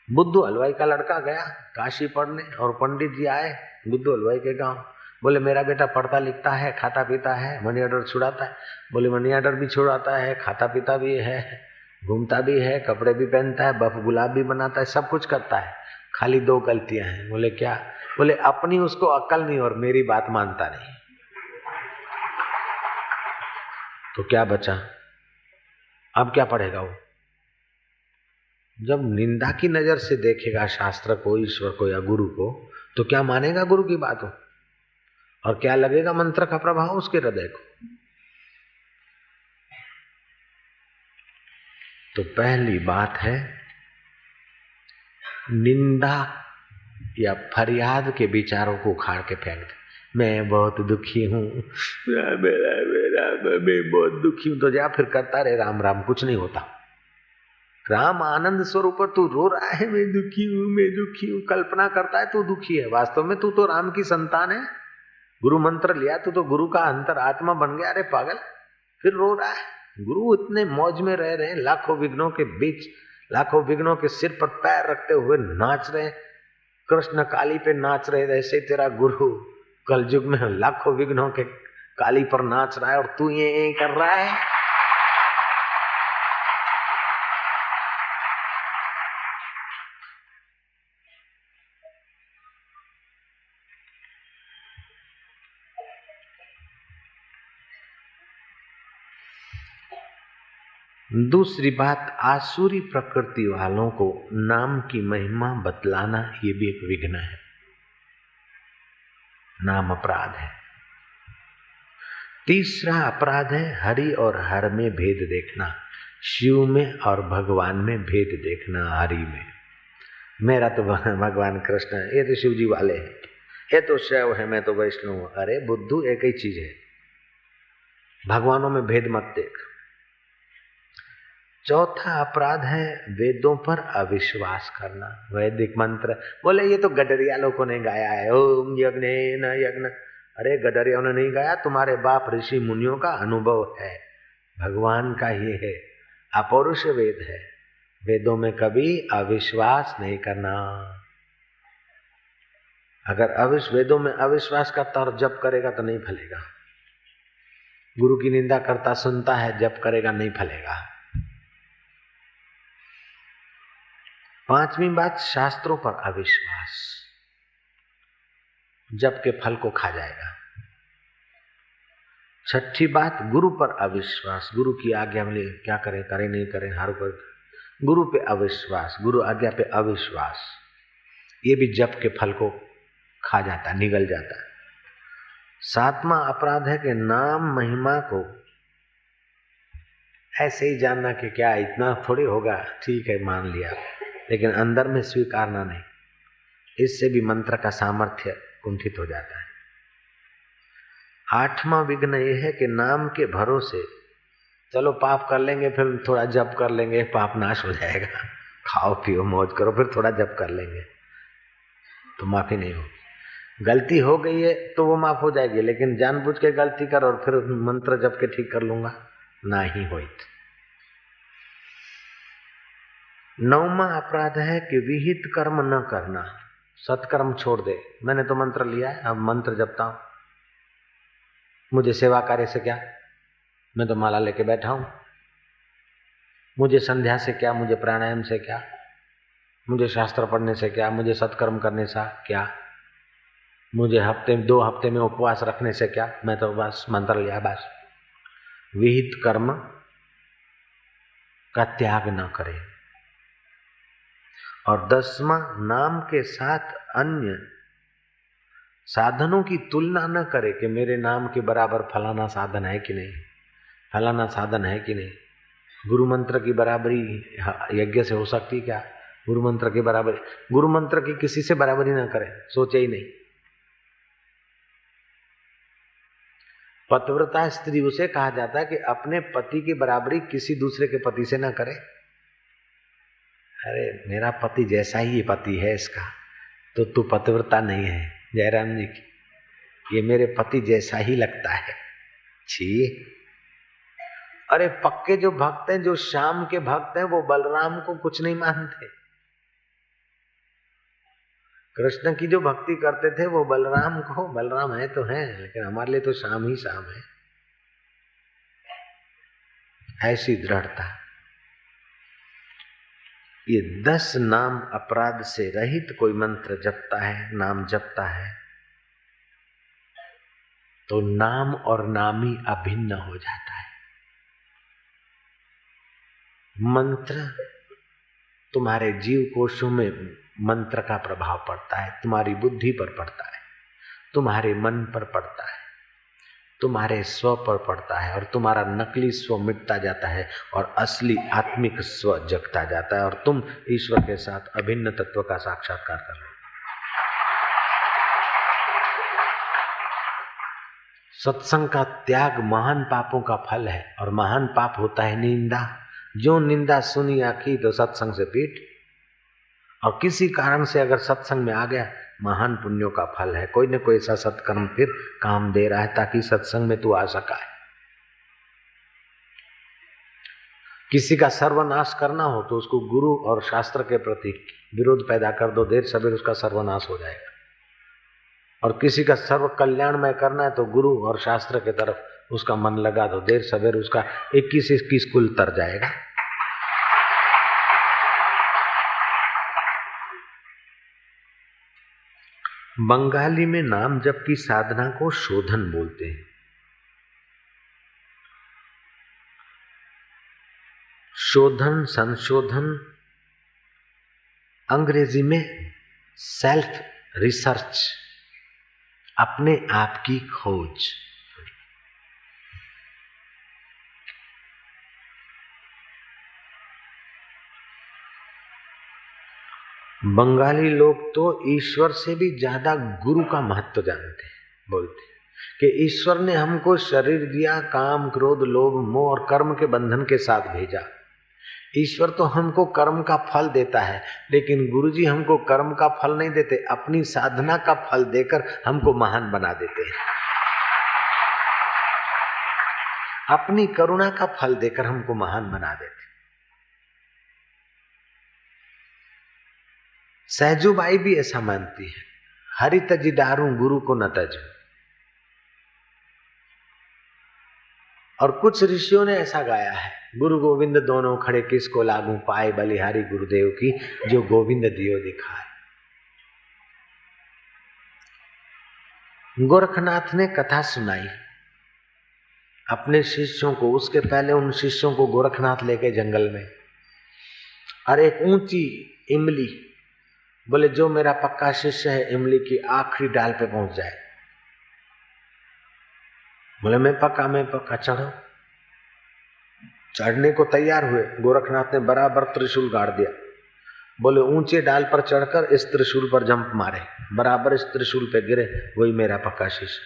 बुद्धू हलवाई का लड़का गया काशी पढ़ने और पंडित जी आए बुद्धू हलवाई के गांव। बोले मेरा बेटा पढ़ता लिखता है, खाता पीता है, मनी ऑर्डर छुड़ाता है। बोले मनी ऑर्डर भी छुड़ाता है, खाता पीता भी है, घूमता भी है, कपड़े भी पहनता है, बफ गुलाब भी बनाता है, सब कुछ करता है, खाली 2 गलतियां हैं। बोले क्या? बोले अपनी उसको अक्ल नहीं और मेरी बात मानता नहीं। तो क्या बचा? अब क्या पढ़ेगा वो? जब निंदा की नजर से देखेगा शास्त्र को, ईश्वर को या गुरु को, तो क्या मानेगा गुरु की बात हो? और क्या लगेगा मंत्र का प्रभाव उसके हृदय को? तो पहली बात है निंदा या फरियाद के विचारों को उखाड़ के फेंक दे। मैं बहुत दुखी हूँ, मैं बहुत दुखी हूँ, तो जा फिर करता रहे राम राम, कुछ नहीं होता। राम आनंद स्वरूप, तू रो रहा है मैं दुखी हूँ, मैं दुखी हूँ, कल्पना करता है तू दुखी है, वास्तव में तू तो राम की संतान है। गुरु मंत्र लिया तू तो गुरु का अंतर आत्मा बन गया। अरे पागल, फिर रो रहा है। गुरु इतने मौज में रह रहे हैं, लाखों विघ्नों के बीच, लाखों विघ्नों के सिर पर पैर रखते हुए नाच रहे, कृष्ण काली पे नाच रहे। ऐसे तेरा गुरु कलयुग में लाखों विघ्नों के काली पर नाच रहा है और तू ये कर रहा है। दूसरी बात, आसुरी प्रकृति वालों को नाम की महिमा बतलाना, ये भी एक विघ्न है, नाम अपराध है। तीसरा अपराध है हरि और हर में भेद देखना, शिव में और भगवान में भेद देखना। हरि में मेरा तो भगवान कृष्ण है, ये तो शिव जी वाले हैं, ये तो शैव है, मैं तो वैष्णव हूं। अरे बुद्धू, एक ही चीज है, भगवानों में भेद मत देख। चौथा अपराध है वेदों पर अविश्वास करना। वैदिक मंत्र बोले ये तो गडरिया लोगों ने गाया है, ओम यज्ञ न यज्ञ। अरे गडरिया ने नहीं गाया, तुम्हारे बाप ऋषि मुनियों का अनुभव है, भगवान का ये है, अपौरुष वेद है। वेदों में कभी अविश्वास नहीं करना। अगर वेदों में अविश्वास करता और जप करेगा तो नहीं फलेगा। गुरु की निंदा करता सुनता है, जप करेगा नहीं फलेगा। पांचवी बात, शास्त्रों पर अविश्वास, जप के फल को खा जाएगा। छठी बात, गुरु पर अविश्वास, गुरु की आज्ञा मिले क्या करें, करें नहीं करें, हर पर गुरु पे अविश्वास, गुरु आज्ञा पे अविश्वास, ये भी जप के फल को खा जाता, निगल जाता है। सातवां अपराध है कि नाम महिमा को ऐसे ही जानना कि क्या इतना थोड़ी होगा, ठीक है मान लिया, लेकिन अंदर में स्वीकारना नहीं। इससे भी मंत्र का सामर्थ्य कुंठित हो जाता है। आठवां विघ्न यह है कि नाम के भरोसे चलो पाप कर लेंगे, फिर थोड़ा जप कर लेंगे, पाप नाश हो जाएगा, खाओ पियो मौज करो, फिर थोड़ा जप कर लेंगे तो माफी नहीं होगी। गलती हो गई है तो वो माफ हो जाएगी, लेकिन जानबूझ के गलती कर और फिर मंत्र जप के ठीक कर लूंगा, ना ही होई। नौवां अपराध है कि विहित कर्म न करना, सत्कर्म छोड़ दे। मैंने तो मंत्र लिया है, अब मंत्र जपता हूं, मुझे सेवा कार्य से क्या, मैं तो माला लेके बैठा हूं, मुझे संध्या से क्या, मुझे प्राणायाम से क्या, मुझे शास्त्र पढ़ने से क्या, मुझे सत्कर्म करने से क्या, मुझे 2 हफ्ते में उपवास रखने से क्या, मैं तो बस मंत्र लिया बस। विहित कर्म का त्याग न करे। और 10वां, नाम के साथ अन्य साधनों की तुलना न करे कि मेरे नाम के बराबर फलाना साधन है कि नहीं, फलाना साधन है कि नहीं। गुरु मंत्र की बराबरी यज्ञ से हो सकती क्या? गुरु मंत्र की बराबरी, गुरु मंत्र की किसी से बराबरी ना करे, सोचे ही नहीं। पतिव्रता स्त्री उसे कहा जाता है कि अपने पति की बराबरी किसी दूसरे के पति से ना करे। अरे मेरा पति जैसा ही पति है इसका, तो तू पतिव्रता नहीं है। जयराम जी की, ये मेरे पति जैसा ही लगता है। छी। अरे पक्के जो भक्त हैं, जो श्याम के भक्त हैं, वो बलराम को कुछ नहीं मानते। कृष्ण की जो भक्ति करते थे वो बलराम को, बलराम है तो है, लेकिन हमारे लिए तो श्याम ही श्याम है। ऐसी दृढ़ता। ये 10 नाम अपराध से रहित कोई मंत्र जपता है, नाम जपता है, तो नाम और नामी अभिन्न हो जाता है। मंत्र तुम्हारे जीव कोशों में मंत्र का प्रभाव पड़ता है, तुम्हारी बुद्धि पर पड़ता है, तुम्हारे मन पर पड़ता है, तुम्हारे स्व पर पड़ता है, और तुम्हारा नकली स्व मिटता जाता है और असली आत्मिक स्व जगता जाता है, और तुम ईश्वर के साथ अभिन्न तत्व का साक्षात्कार कर रहे हो। सत्संग का त्याग महान पापों का फल है, और महान पाप होता है निंदा। जो निंदा सुनी आखी तो सत्संग से पीट, और किसी कारण से अगर सत्संग में आ गया, महान पुण्यों का फल है। कोई न कोई ऐसा सत्कर्म फिर काम दे रहा है ताकि सत्संग में तू आ सका है। किसी का सर्वनाश करना हो तो उसको गुरु और शास्त्र के प्रति विरोध पैदा कर दो, देर सवेर उसका सर्वनाश हो जाएगा। और किसी का सर्व कल्याणमय करना है तो गुरु और शास्त्र के तरफ उसका मन लगा दो, देर सवेर उसका 21 कुल तर जाएगा। बंगाली में नाम जप की साधना को शोधन बोलते हैं। शोधन, संशोधन, अंग्रेजी में सेल्फ रिसर्च, अपने आप की खोज। बंगाली लोग तो ईश्वर से भी ज्यादा गुरु का महत्व जानते हैं। बोलते कि ईश्वर ने हमको शरीर दिया, काम, क्रोध, लोभ, मोह और कर्म के बंधन के साथ भेजा। ईश्वर तो हमको कर्म का फल देता है, लेकिन गुरुजी हमको कर्म का फल नहीं देते, अपनी साधना का फल देकर हमको महान बना देते हैं। अपनी करुणा का फल देकर हमको महान बना देते। सहजूबाई भी ऐसा मानती है, हरि तजी डारूं गुरु को न तज। और कुछ ऋषियों ने ऐसा गाया है, गुरु गोविंद दोनों खड़े किसको लागू, पाए बलिहारी गुरुदेव की जो गोविंद दियो दिखाए। गोरखनाथ ने कथा सुनाई अपने शिष्यों को। उसके पहले उन शिष्यों को गोरखनाथ लेके जंगल में, और एक ऊंची इमली, बोले जो मेरा पक्का शिष्य है इमली की आखिरी डाल पे पहुंच जाए। बोले मैं पक्का, चढ़ो। चढ़ने को तैयार हुए, गोरखनाथ ने बराबर त्रिशूल गाड़ दिया। बोले ऊंचे डाल पर चढ़कर इस त्रिशूल पर जंप मारे, बराबर इस त्रिशूल पे गिरे, वही मेरा पक्का शिष्य।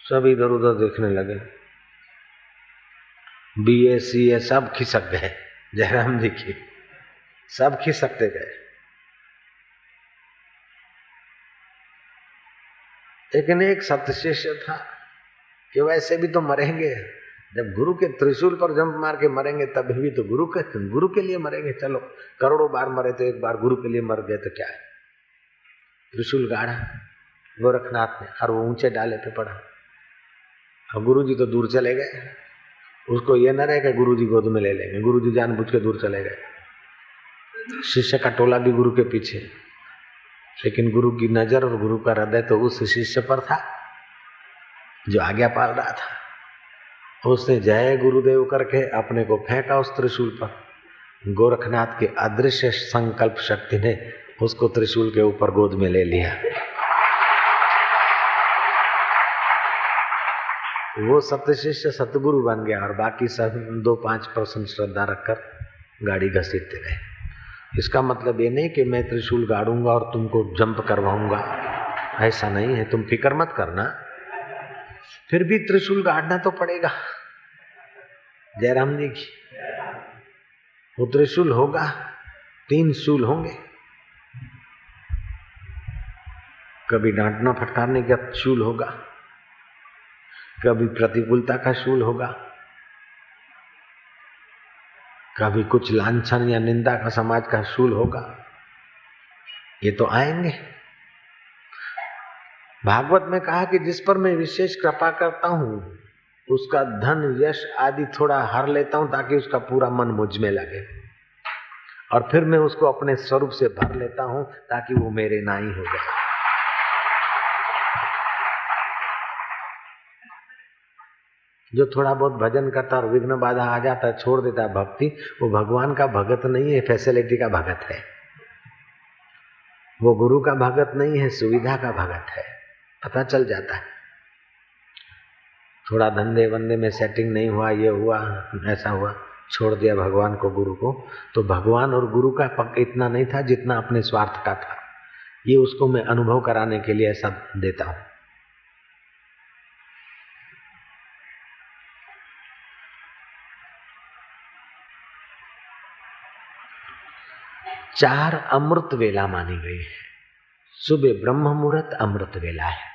सब इधर उधर देखने लगे, BA CA सब खिसक गए। जयराम जी की सब खिसकते गए। लेकिन एक सत्य शिष्य था कि वैसे भी तो मरेंगे, जब गुरु के त्रिशूल पर जंप मार के मरेंगे तब भी तो गुरु के लिए मरेंगे। चलो करोड़ों बार मरे तो एक बार गुरु के लिए मर गए तो क्या है। त्रिशूल गाड़ा गोरखनाथ ने और वो ऊंचे डाले पे पड़ा। और गुरु जी तो दूर चले गए। उसको ये न रहे कि गुरु जी गोद में ले लेंगे, गुरु जी जानबूझ के दूर चले गए। शिष्य का टोला भी गुरु के पीछे, लेकिन गुरु की नजर और गुरु का हृदय तो उस शिष्य पर था जो आज्ञा पाल रहा था। उसने जय गुरुदेव करके अपने को फेंका उस त्रिशूल पर। गोरखनाथ के अदृश्य संकल्प शक्ति ने उसको त्रिशूल के ऊपर गोद में ले लिया। वो सत्य शिष्य सतगुरु बन गया और बाकी सब 2-5% श्रद्धा रखकर गाड़ी घसीटते गए। इसका मतलब ये नहीं कि मैं त्रिशूल गाड़ूंगा और तुमको जंप करवाऊंगा, ऐसा नहीं है, तुम फिक्र मत करना। फिर भी त्रिशूल गाड़ना तो पड़ेगा। जयराम जी की वो त्रिशूल होगा, 3 शूल होंगे। कभी डांटना फटकारने का शूल होगा, कभी प्रतिकूलता का शूल होगा, कभी कुछ लांछन या निंदा का समाज का शूल होगा। ये तो आएंगे। भागवत में कहा कि जिस पर मैं विशेष कृपा करता हूं उसका धन यश आदि थोड़ा हर लेता हूं ताकि उसका पूरा मन मुझ में लगे, और फिर मैं उसको अपने स्वरूप से भर लेता हूं ताकि वो मेरे नाई हो जाए। जो थोड़ा बहुत भजन करता और विघ्न बाधा आ जाता है, छोड़ देता है भक्ति, वो भगवान का भगत नहीं है, फैसिलिटी का भगत है। वो गुरु का भगत नहीं है, सुविधा का भगत है। पता चल जाता है। थोड़ा धंधे वंदे में सेटिंग नहीं हुआ, ये हुआ, ऐसा हुआ, छोड़ दिया भगवान को, गुरु को, तो भगवान और गुरु का पक्का इतना नहीं था जितना अपने स्वार्थ का था। ये उसको मैं अनुभव कराने के लिए ऐसा देता हूं। चार अमृत वेला मानी गई है। सुबह ब्रह्म मुहूर्त अमृत वेला है।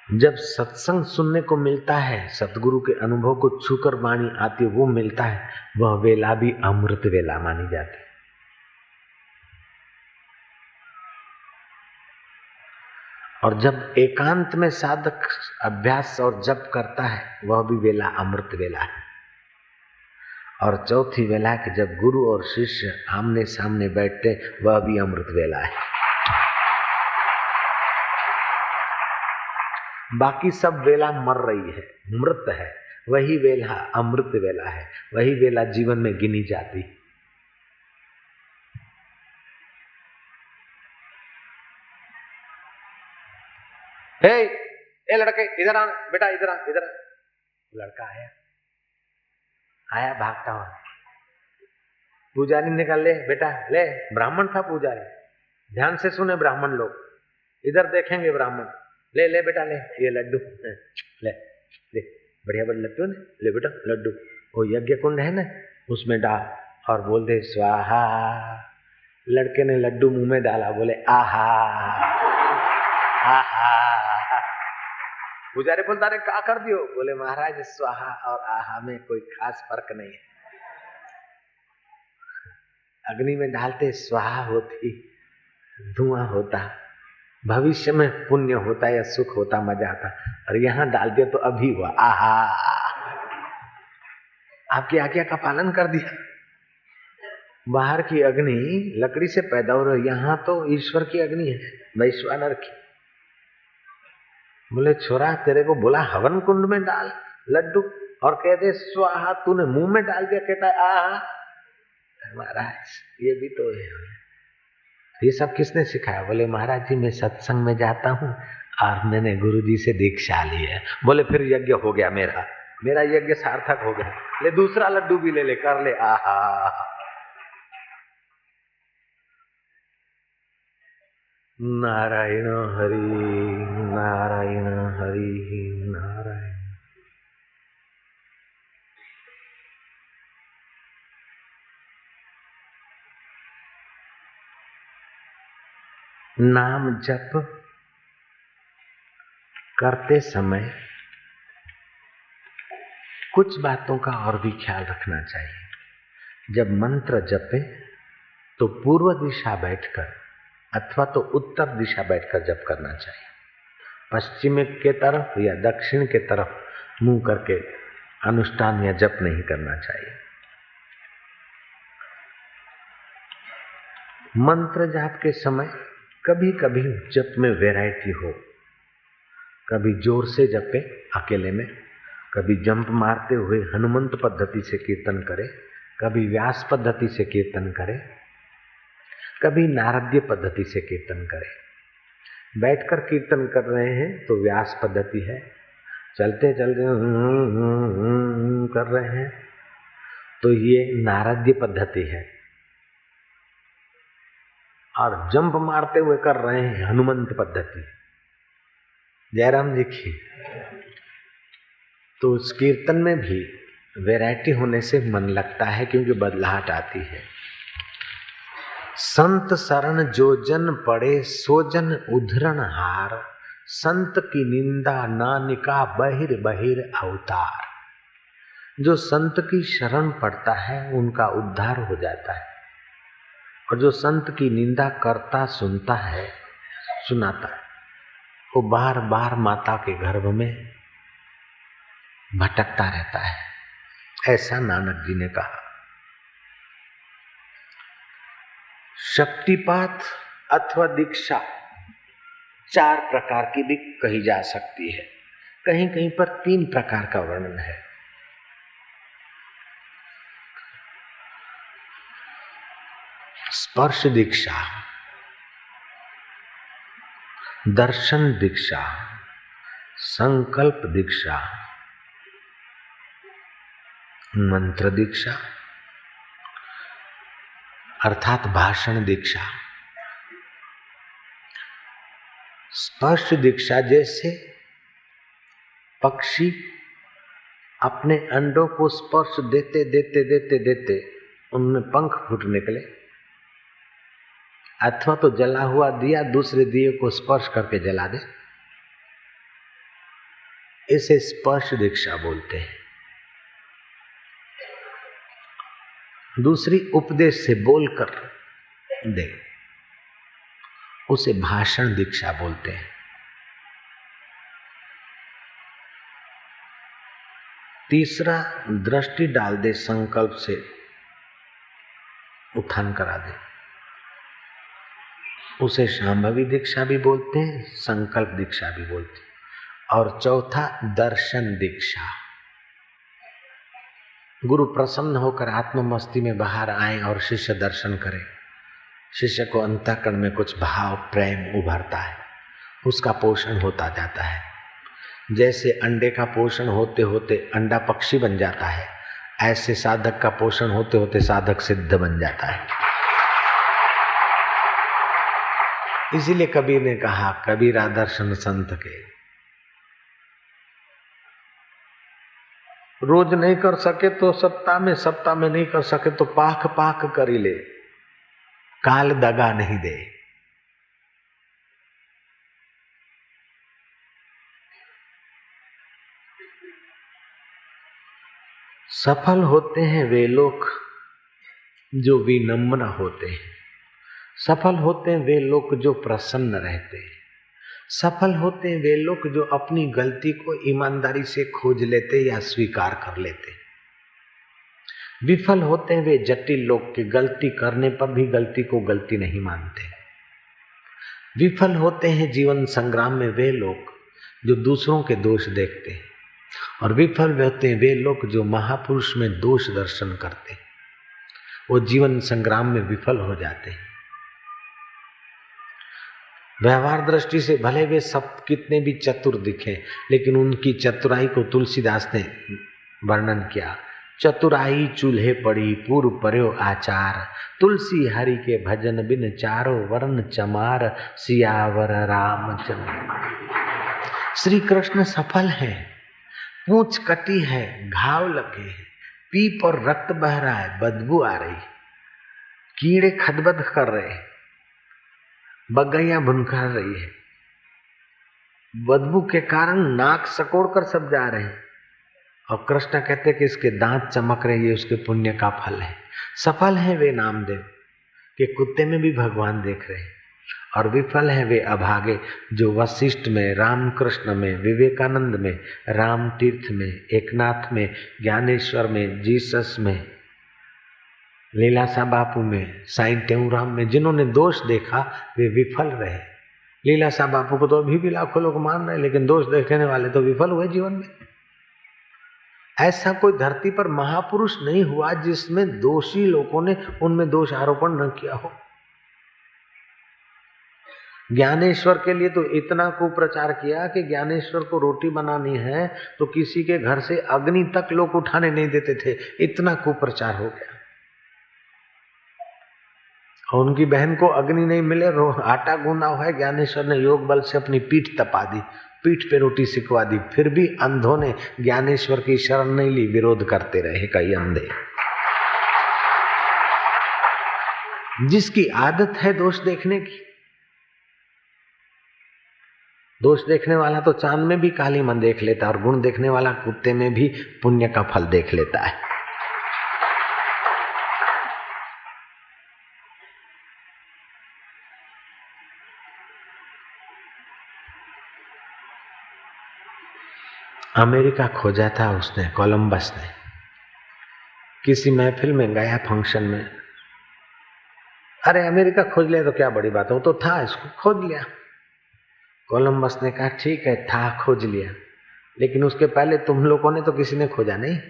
जब सत्संग सुनने को मिलता है, सतगुरु के अनुभव को छूकर वाणी आती है, वो मिलता है, वह वेला भी अमृत वेला मानी जाती है। और जब एकांत में साधक अभ्यास और जप करता है, वह भी वेला अमृत वेला है। और चौथी वेला कि जब गुरु और शिष्य आमने सामने बैठते, वह भी अमृत वेला है। बाकी सब वेला मर रही है, मृत है। वही वेला अमृत वेला है, वही वेला जीवन में गिनी जाती। हे ए लड़के इधर आ बेटा, इधर आ, इधर आ। लड़का आया भागता हुआ। पुजारी ने कहा ले बेटा ले, ब्राह्मण था पुजारी, ध्यान से सुने ब्राह्मण लोग, इधर देखेंगे ब्राह्मण। ले ले बेटा ले, ये लड्डू ले ले, बढ़िया बड़ा लड्डू है, ले बेटा लड्डू, वो यज्ञ कुंड है ना, उसमें डाल और बोल दे स्वाहा। लड़के ने लड्डू मुंह में डाला, बोले आहा आहा। पुजारी बोलता रे क्या कर दियो? बोले महाराज स्वाहा और आहा में कोई खास फर्क नहीं है। अग्नि में डालते स्वाहा होती, धुआं होता, भविष्य में पुण्य होता या सुख होता, मजा आता, और यहाँ डाल दिया तो अभी हुआ आहा। आपकी आज्ञा का पालन कर दिया। बाहर की अग्नि लकड़ी से पैदा हो रही, यहाँ तो ईश्वर की अग्नि है, वैश्वानर की। बोले छोरा तेरे को बोला हवन कुंड में डाल लड्डू और कहते स्वाहा, तूने मुंह में डाल दिया, कहता है आहा। महाराज ये भी तो है। ये सब किसने सिखाया? बोले महाराज जी मैं सत्संग में जाता हूँ और मैंने गुरुजी से दीक्षा ली है। बोले फिर यज्ञ हो गया, मेरा यज्ञ सार्थक हो गया। ले दूसरा लड्डू भी ले ले, कर ले आहा। नारायण हरि नारायण हरि नारायण। नाम जप करते समय कुछ बातों का और भी ख्याल रखना चाहिए। जब मंत्र जपे तो पूर्व दिशा बैठकर अथवा तो उत्तर दिशा बैठकर जप करना चाहिए। पश्चिम के तरफ या दक्षिण के तरफ मुंह करके अनुष्ठान या जप नहीं करना चाहिए। मंत्र जाप के समय कभी कभी जप में वैरायटी हो, कभी जोर से जपे अकेले में, कभी जंप मारते हुए हनुमंत पद्धति से कीर्तन करे, कभी व्यास पद्धति से कीर्तन करे, कभी नारद्य पद्धति से कीर्तन करे। बैठकर कीर्तन कर रहे हैं तो व्यास पद्धति है, चलते चलते कर रहे हैं तो ये नारद्य पद्धति है, और जंप मारते हुए कर रहे हैं हनुमंत पद्धति। जयराम जी की। तो उस कीर्तन में भी वैरायटी होने से मन लगता है, क्योंकि बदलाहट आती है। संत शरण जो जन पड़े सो जन उद्धरण हार, संत की निंदा नानिका बहिर बहिर अवतार। जो संत की शरण पड़ता है उनका उद्धार हो जाता है, और जो संत की निंदा करता सुनता है, सुनाता है, वो बार बार माता के गर्भ में भटकता रहता है। ऐसा नानक जी ने कहा। शक्तिपात अथवा दीक्षा 4 प्रकार की भी कही जा सकती है, कहीं कहीं पर 3 प्रकार का वर्णन है। स्पर्श दीक्षा, दर्शन दीक्षा, संकल्प दीक्षा, मंत्र दीक्षा अर्थात भाषण दीक्षा। स्पर्श दीक्षा जैसे पक्षी अपने अंडों को स्पर्श देते देते देते देते उनमें पंख फूट निकले, अथवा तो जला हुआ दिया दूसरे दिए को स्पर्श करके जला दे, इसे स्पर्श दीक्षा बोलते हैं। दूसरी उपदेश से बोलकर दे, उसे भाषण दीक्षा बोलते हैं। तीसरा दृष्टि डाल दे, संकल्प से उत्थान करा दे, उसे शांभवी दीक्षा भी बोलते हैं, संकल्प दीक्षा भी बोलते हैं। और चौथा दर्शन दीक्षा। गुरु प्रसन्न होकर आत्ममस्ती में बाहर आए और शिष्य दर्शन करे, शिष्य को अंतःकरण में कुछ भाव प्रेम उभरता है, उसका पोषण होता जाता है। जैसे अंडे का पोषण होते होते अंडा पक्षी बन जाता है, ऐसे साधक का पोषण होते होते साधक सिद्ध बन जाता है। इसीलिए कबीर ने कहा, कबीरा दर्शन संत के। रोज नहीं कर सके तो सप्ताह में नहीं कर सके तो पाख पाख कर ही ले, काल दगा नहीं दे। सफल होते हैं वे लोग जो विनम्र होते हैं, सफल होते हैं वे लोग जो प्रसन्न रहते हैं, सफल होते हैं वे लोग जो अपनी गलती को ईमानदारी से खोज लेते या स्वीकार कर लेते। विफल होते हैं वे जटिल लोग के गलती करने पर भी गलती को गलती नहीं मानते। विफल होते हैं जीवन संग्राम में वे लोग जो दूसरों के दोष देखते हैं, और विफल होते हैं वे लोग जो महापुरुष में दोष दर्शन करते हैं, वो जीवन संग्राम में विफल हो जाते हैं। व्यवहार दृष्टि से भले वे सब कितने भी चतुर दिखे, लेकिन उनकी चतुराई को तुलसीदास ने वर्णन किया। चतुराई चूल्हे पड़ी पूर्व पर्यो आचार, तुलसी हरि के भजन बिन चारों वर्ण चमार, सियावर रामचंद्र। श्री कृष्ण सफल है, पूंछ कटी है, घाव लगे हैं, पीप और रक्त बह रहा है, बदबू आ रही, कीड़े खदबद कर रहे हैं, बगैया भुनकार रही है, बदबू के कारण नाक सकोड़ कर सब जा रहे हैं, और कृष्ण कहते कि इसके दांत चमक रहे, ये उसके पुण्य का फल है। सफल है वे नामदेव कि कुत्ते में भी भगवान देख रहे हैं, और विफल है वे अभागे जो वशिष्ठ में, रामकृष्ण में, विवेकानंद में, राम तीर्थ में, एकनाथ में, ज्ञानेश्वर में, जीसस में, लीलाशाह बापू में, साईं टेऊराम में जिन्होंने दोष देखा वे विफल रहे। लीलाशाह बापू को तो अभी भी लाखों लोग मान रहे, लेकिन दोष देखने वाले तो विफल हुए जीवन में। ऐसा कोई धरती पर महापुरुष नहीं हुआ जिसमें दोषी लोगों ने उनमें दोष आरोपण न किया हो। ज्ञानेश्वर के लिए तो इतना कुप्रचार किया कि ज्ञानेश्वर को रोटी बनानी है तो किसी के घर से अग्नि तक लोग उठाने नहीं देते थे, इतना कुप्रचार हो गया। और उनकी बहन को अग्नि नहीं मिले, आटा गूंदा हुआ है, ज्ञानेश्वर ने योग बल से अपनी पीठ तपा दी, पीठ पे रोटी सिकवा दी, फिर भी अंधों ने ज्ञानेश्वर की शरण नहीं ली, विरोध करते रहे कई अंधे। जिसकी आदत है दोष देखने की, दोष देखने वाला तो चांद में भी काली मन देख लेता है, और गुण देखने वाला कुत्ते में भी पुण्य का फल देख लेता है। अमेरिका खोजा था उसने, कोलंबस ने। किसी महफिल में गया, फंक्शन में। अरे अमेरिका खोज लिया तो क्या बड़ी बात है, वो तो था, इसको खोज लिया। कोलंबस ने कहा ठीक है, था, खोज लिया, लेकिन उसके पहले तुम लोगों ने तो किसी ने खोजा नहीं।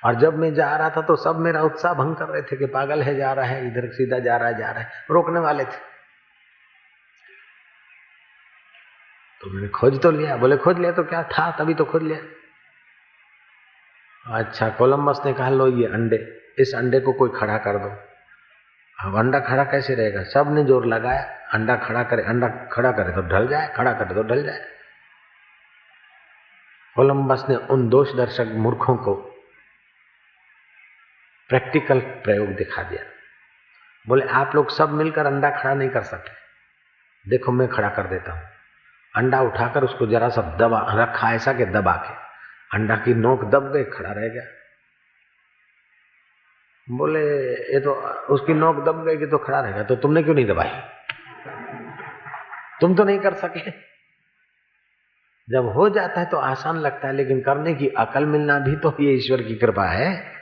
और जब मैं जा रहा था तो सब मेरा उत्साह भंग कर रहे थे कि पागल है, जा रहा है इधर, सीधा जा रहा है, रोकने वाले थे। तो मैंने खोज तो लिया। बोले खोज लिया तो क्या था, तभी तो खोज लिया। अच्छा, कोलंबस ने कहा लो ये अंडे, इस अंडे को कोई खड़ा कर दो। अब अंडा खड़ा कैसे रहेगा? सब ने जोर लगाया, अंडा खड़ा करे तो ढल जाए, खड़ा करे तो ढल जाए। कोलंबस ने उन दोष दर्शक मूर्खों को प्रैक्टिकल प्रयोग दिखा दिया। बोले आप लोग सब मिलकर अंडा खड़ा नहीं कर सकते, देखो मैं खड़ा कर देता हूं। अंडा उठाकर उसको जरा सा दबा रखा, ऐसा कि दबा के अंडा की नोक दब गई, खड़ा रह गया। बोले ये तो उसकी नोक दब गई कि तो खड़ा रहेगा, तो तुमने क्यों नहीं दबाई? तुम तो नहीं कर सके। जब हो जाता है तो आसान लगता है, लेकिन करने की अकल मिलना भी तो ये ईश्वर की कृपा है।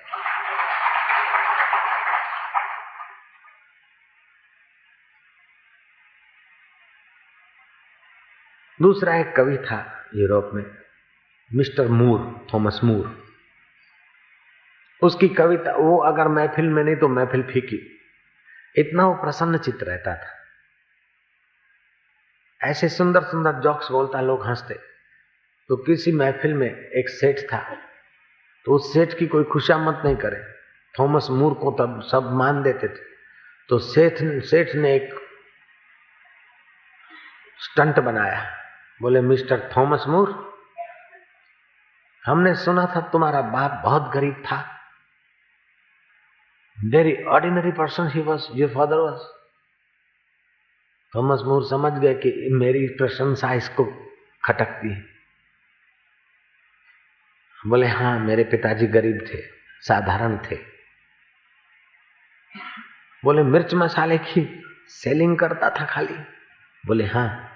दूसरा एक कवि था यूरोप में, मिस्टर मूर, थॉमस मूर। उसकी कविता, वो अगर महफिल में नहीं तो महफिल फीकी, इतना वो प्रसन्न चित्त रहता था। ऐसे सुंदर सुंदर जोक्स बोलता, लोग हंसते। तो किसी महफिल में एक सेठ था, तो उस सेठ की कोई खुशामद नहीं करे, थॉमस मूर को तब सब मान देते थे। तो सेठ ने एक स्टंट बनाया। बोले मिस्टर थॉमस मूर, हमने सुना था तुम्हारा बाप बहुत गरीब था, वेरी ऑर्डिनरी पर्सन ही was, your father was. Thomas Moore समझ गए कि मेरी प्रशंसा इसको खटकती है। बोले हाँ, मेरे पिताजी गरीब थे, साधारण थे। बोले मिर्च मसाले की सेलिंग करता था खाली? बोले हाँ।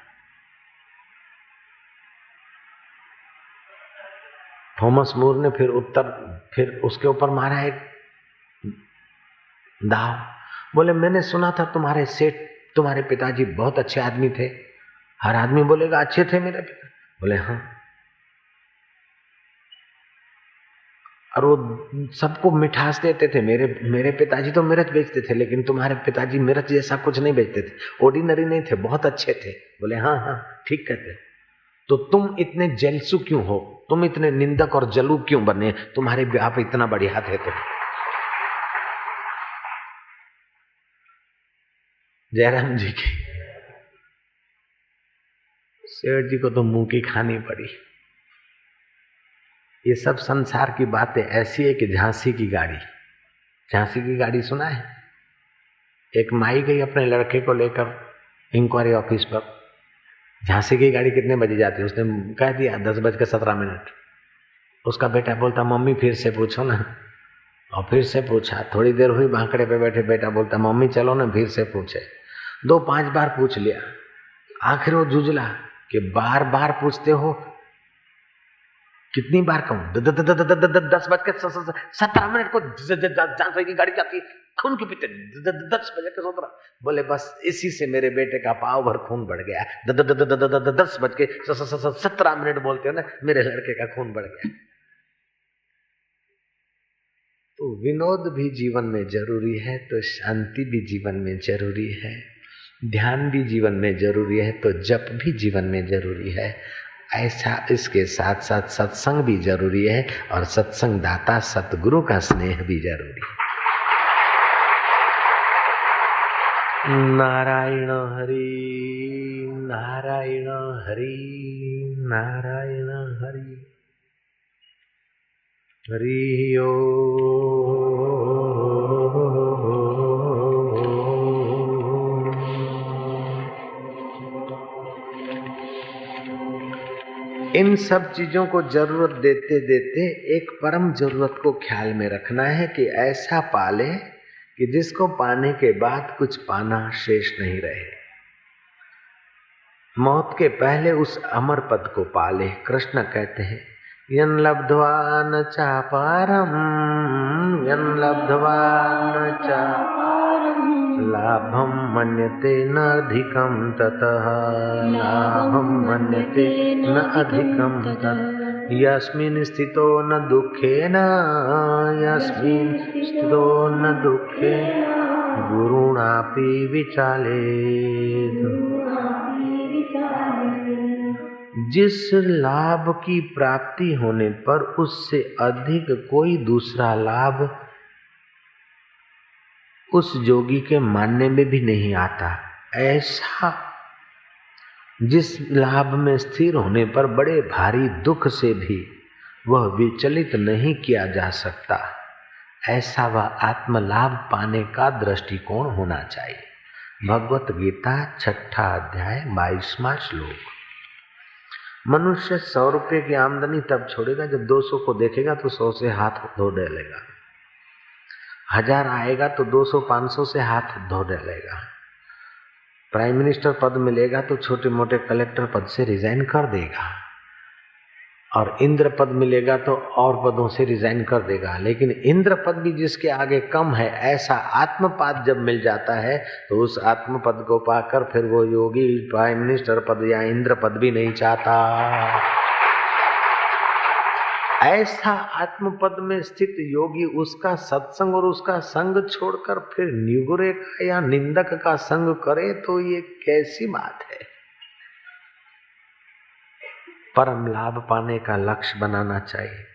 थॉमस मूर ने फिर उसके ऊपर मारा एक दाव। बोले मैंने सुना था तुम्हारे पिताजी बहुत अच्छे आदमी थे। हर आदमी बोलेगा अच्छे थे मेरे पिता। बोले हाँ। और वो सबको मिठास देते थे। मेरे पिताजी तो मिर्च बेचते थे, लेकिन तुम्हारे पिताजी मिर्च जैसा कुछ नहीं बेचते थे, ऑर्डिनरी नहीं थे, बहुत अच्छे थे। बोले हाँ हाँ ठीक कहते। तो तुम इतने जलसू क्यों हो, तुम इतने निंदक और जलू क्यों बने? तुम्हारे बाप इतना बढ़िया थे तो। जयराम जी की सेठ जी को तो मुंह की खानी पड़ी। ये सब संसार की बातें ऐसी है कि झांसी की गाड़ी सुना है? एक माई गई अपने लड़के को लेकर इंक्वायरी ऑफिस पर। झांसी की गाड़ी कितने बजे जाती है? उसने कह दिया 10:17। उसका बेटा बोलता मम्मी फिर से पूछो ना। और फिर से पूछा, थोड़ी देर हुई, भांकड़े पे बैठे बेटा बोलता मम्मी चलो ना, फिर से पूछे। 2-5 बार पूछ लिया। आखिर वो जुझला कि बार बार पूछते हो, कितनी बार कहूं? 10:17 को झांसी की गाड़ी जाती है, खून क्यों पीते? 10 बजे के सोच रहा। बोले बस इसी से मेरे बेटे का पाव भर खून बढ़ गया। 10:17 बोलते हो ना, मेरे लड़के का खून बढ़ गया। तो विनोद भी जीवन में जरूरी है, तो शांति भी जीवन में जरूरी है, ध्यान भी जीवन में जरूरी है, तो जप भी जीवन में जरूरी है। ऐसा इसके साथ साथ सत्संग भी जरूरी है, और सत्संग दाता सतगुरु का स्नेह भी जरूरी है। नारायण हरि नारायण हरि नारायण हरि हरि ओम। इन सब चीजों को जरूरत देते देते एक परम जरूरत को ख्याल में रखना है कि ऐसा पाले कि जिसको पाने के बाद कुछ पाना शेष नहीं रहे। मौत के पहले उस अमर पद को पाले। कृष्ण कहते हैं यन लब्ध्वा न चापारम यन लब्ध्वा न चापारम लाभम मन्यते न अधिकम ततः लाभम मन्यते न अधिकम ततः यस्मिन् स्थितो न दुःखेन यस्मिन् स्थितो न दुःखेन गुरुणापि विचालेत्। जिस लाभ की प्राप्ति होने पर उससे अधिक कोई दूसरा लाभ उस जोगी के मानने में भी नहीं आता, ऐसा जिस लाभ में स्थिर होने पर बड़े भारी दुख से भी वह विचलित नहीं किया जा सकता, ऐसा वह आत्मलाभ पाने का दृष्टिकोण होना चाहिए। भगवत गीता 6 अध्याय 22वां श्लोक। मनुष्य 100 रुपये की आमदनी तब छोड़ेगा जब 200 को देखेगा तो 100 से हाथ धो डालेगा, 1000 आएगा तो 200-500 से हाथ धो डालेगा, प्राइम मिनिस्टर पद मिलेगा तो छोटे मोटे कलेक्टर पद से रिजाइन कर देगा, और इंद्र पद मिलेगा तो और पदों से रिजाइन कर देगा। लेकिन इंद्र पद भी जिसके आगे कम है, ऐसा आत्मपद जब मिल जाता है तो उस आत्मपद को पाकर फिर वो योगी प्राइम मिनिस्टर पद या इंद्र पद भी नहीं चाहता। ऐसा आत्मपद में स्थित योगी उसका सत्संग और उसका संग छोड़कर फिर निगुरे का या निंदक का संग करे तो ये कैसी बात है। परम लाभ पाने का लक्ष्य बनाना चाहिए।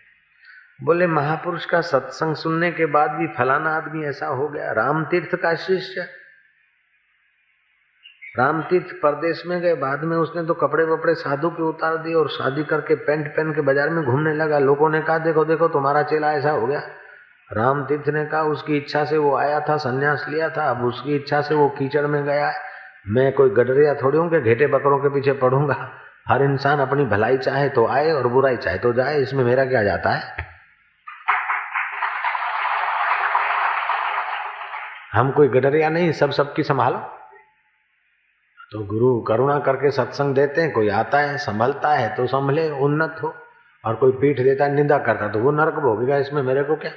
बोले महापुरुष का सत्संग सुनने के बाद भी फलाना आदमी ऐसा हो गया। राम तीर्थ का शिष्य, राम तीर्थ परदेश में गए, बाद में उसने तो कपड़े वपड़े साधु के उतार दिए और शादी करके पैंट पहन के बाजार में घूमने लगा। लोगों ने कहा देखो देखो तुम्हारा चेला ऐसा हो गया। राम तीर्थ ने कहा उसकी इच्छा से वो आया था, संन्यास लिया था, अब उसकी इच्छा से वो कीचड़ में गया है। मैं कोई गडरिया थोड़ी हूँ कि घेटे बकरों के पीछे पढ़ूंगा। हर इंसान अपनी भलाई चाहे तो आए और बुराई चाहे तो जाए, इसमें मेरा क्या जाता है। हम कोई गडरिया नहीं, सब सबकी संभालो। तो गुरु करुणा करके सत्संग देते हैं, कोई आता है संभलता है तो संभले, उन्नत हो, और कोई पीठ देता है निंदा करता है तो वो नरक भोगेगा, इसमें मेरे को क्या।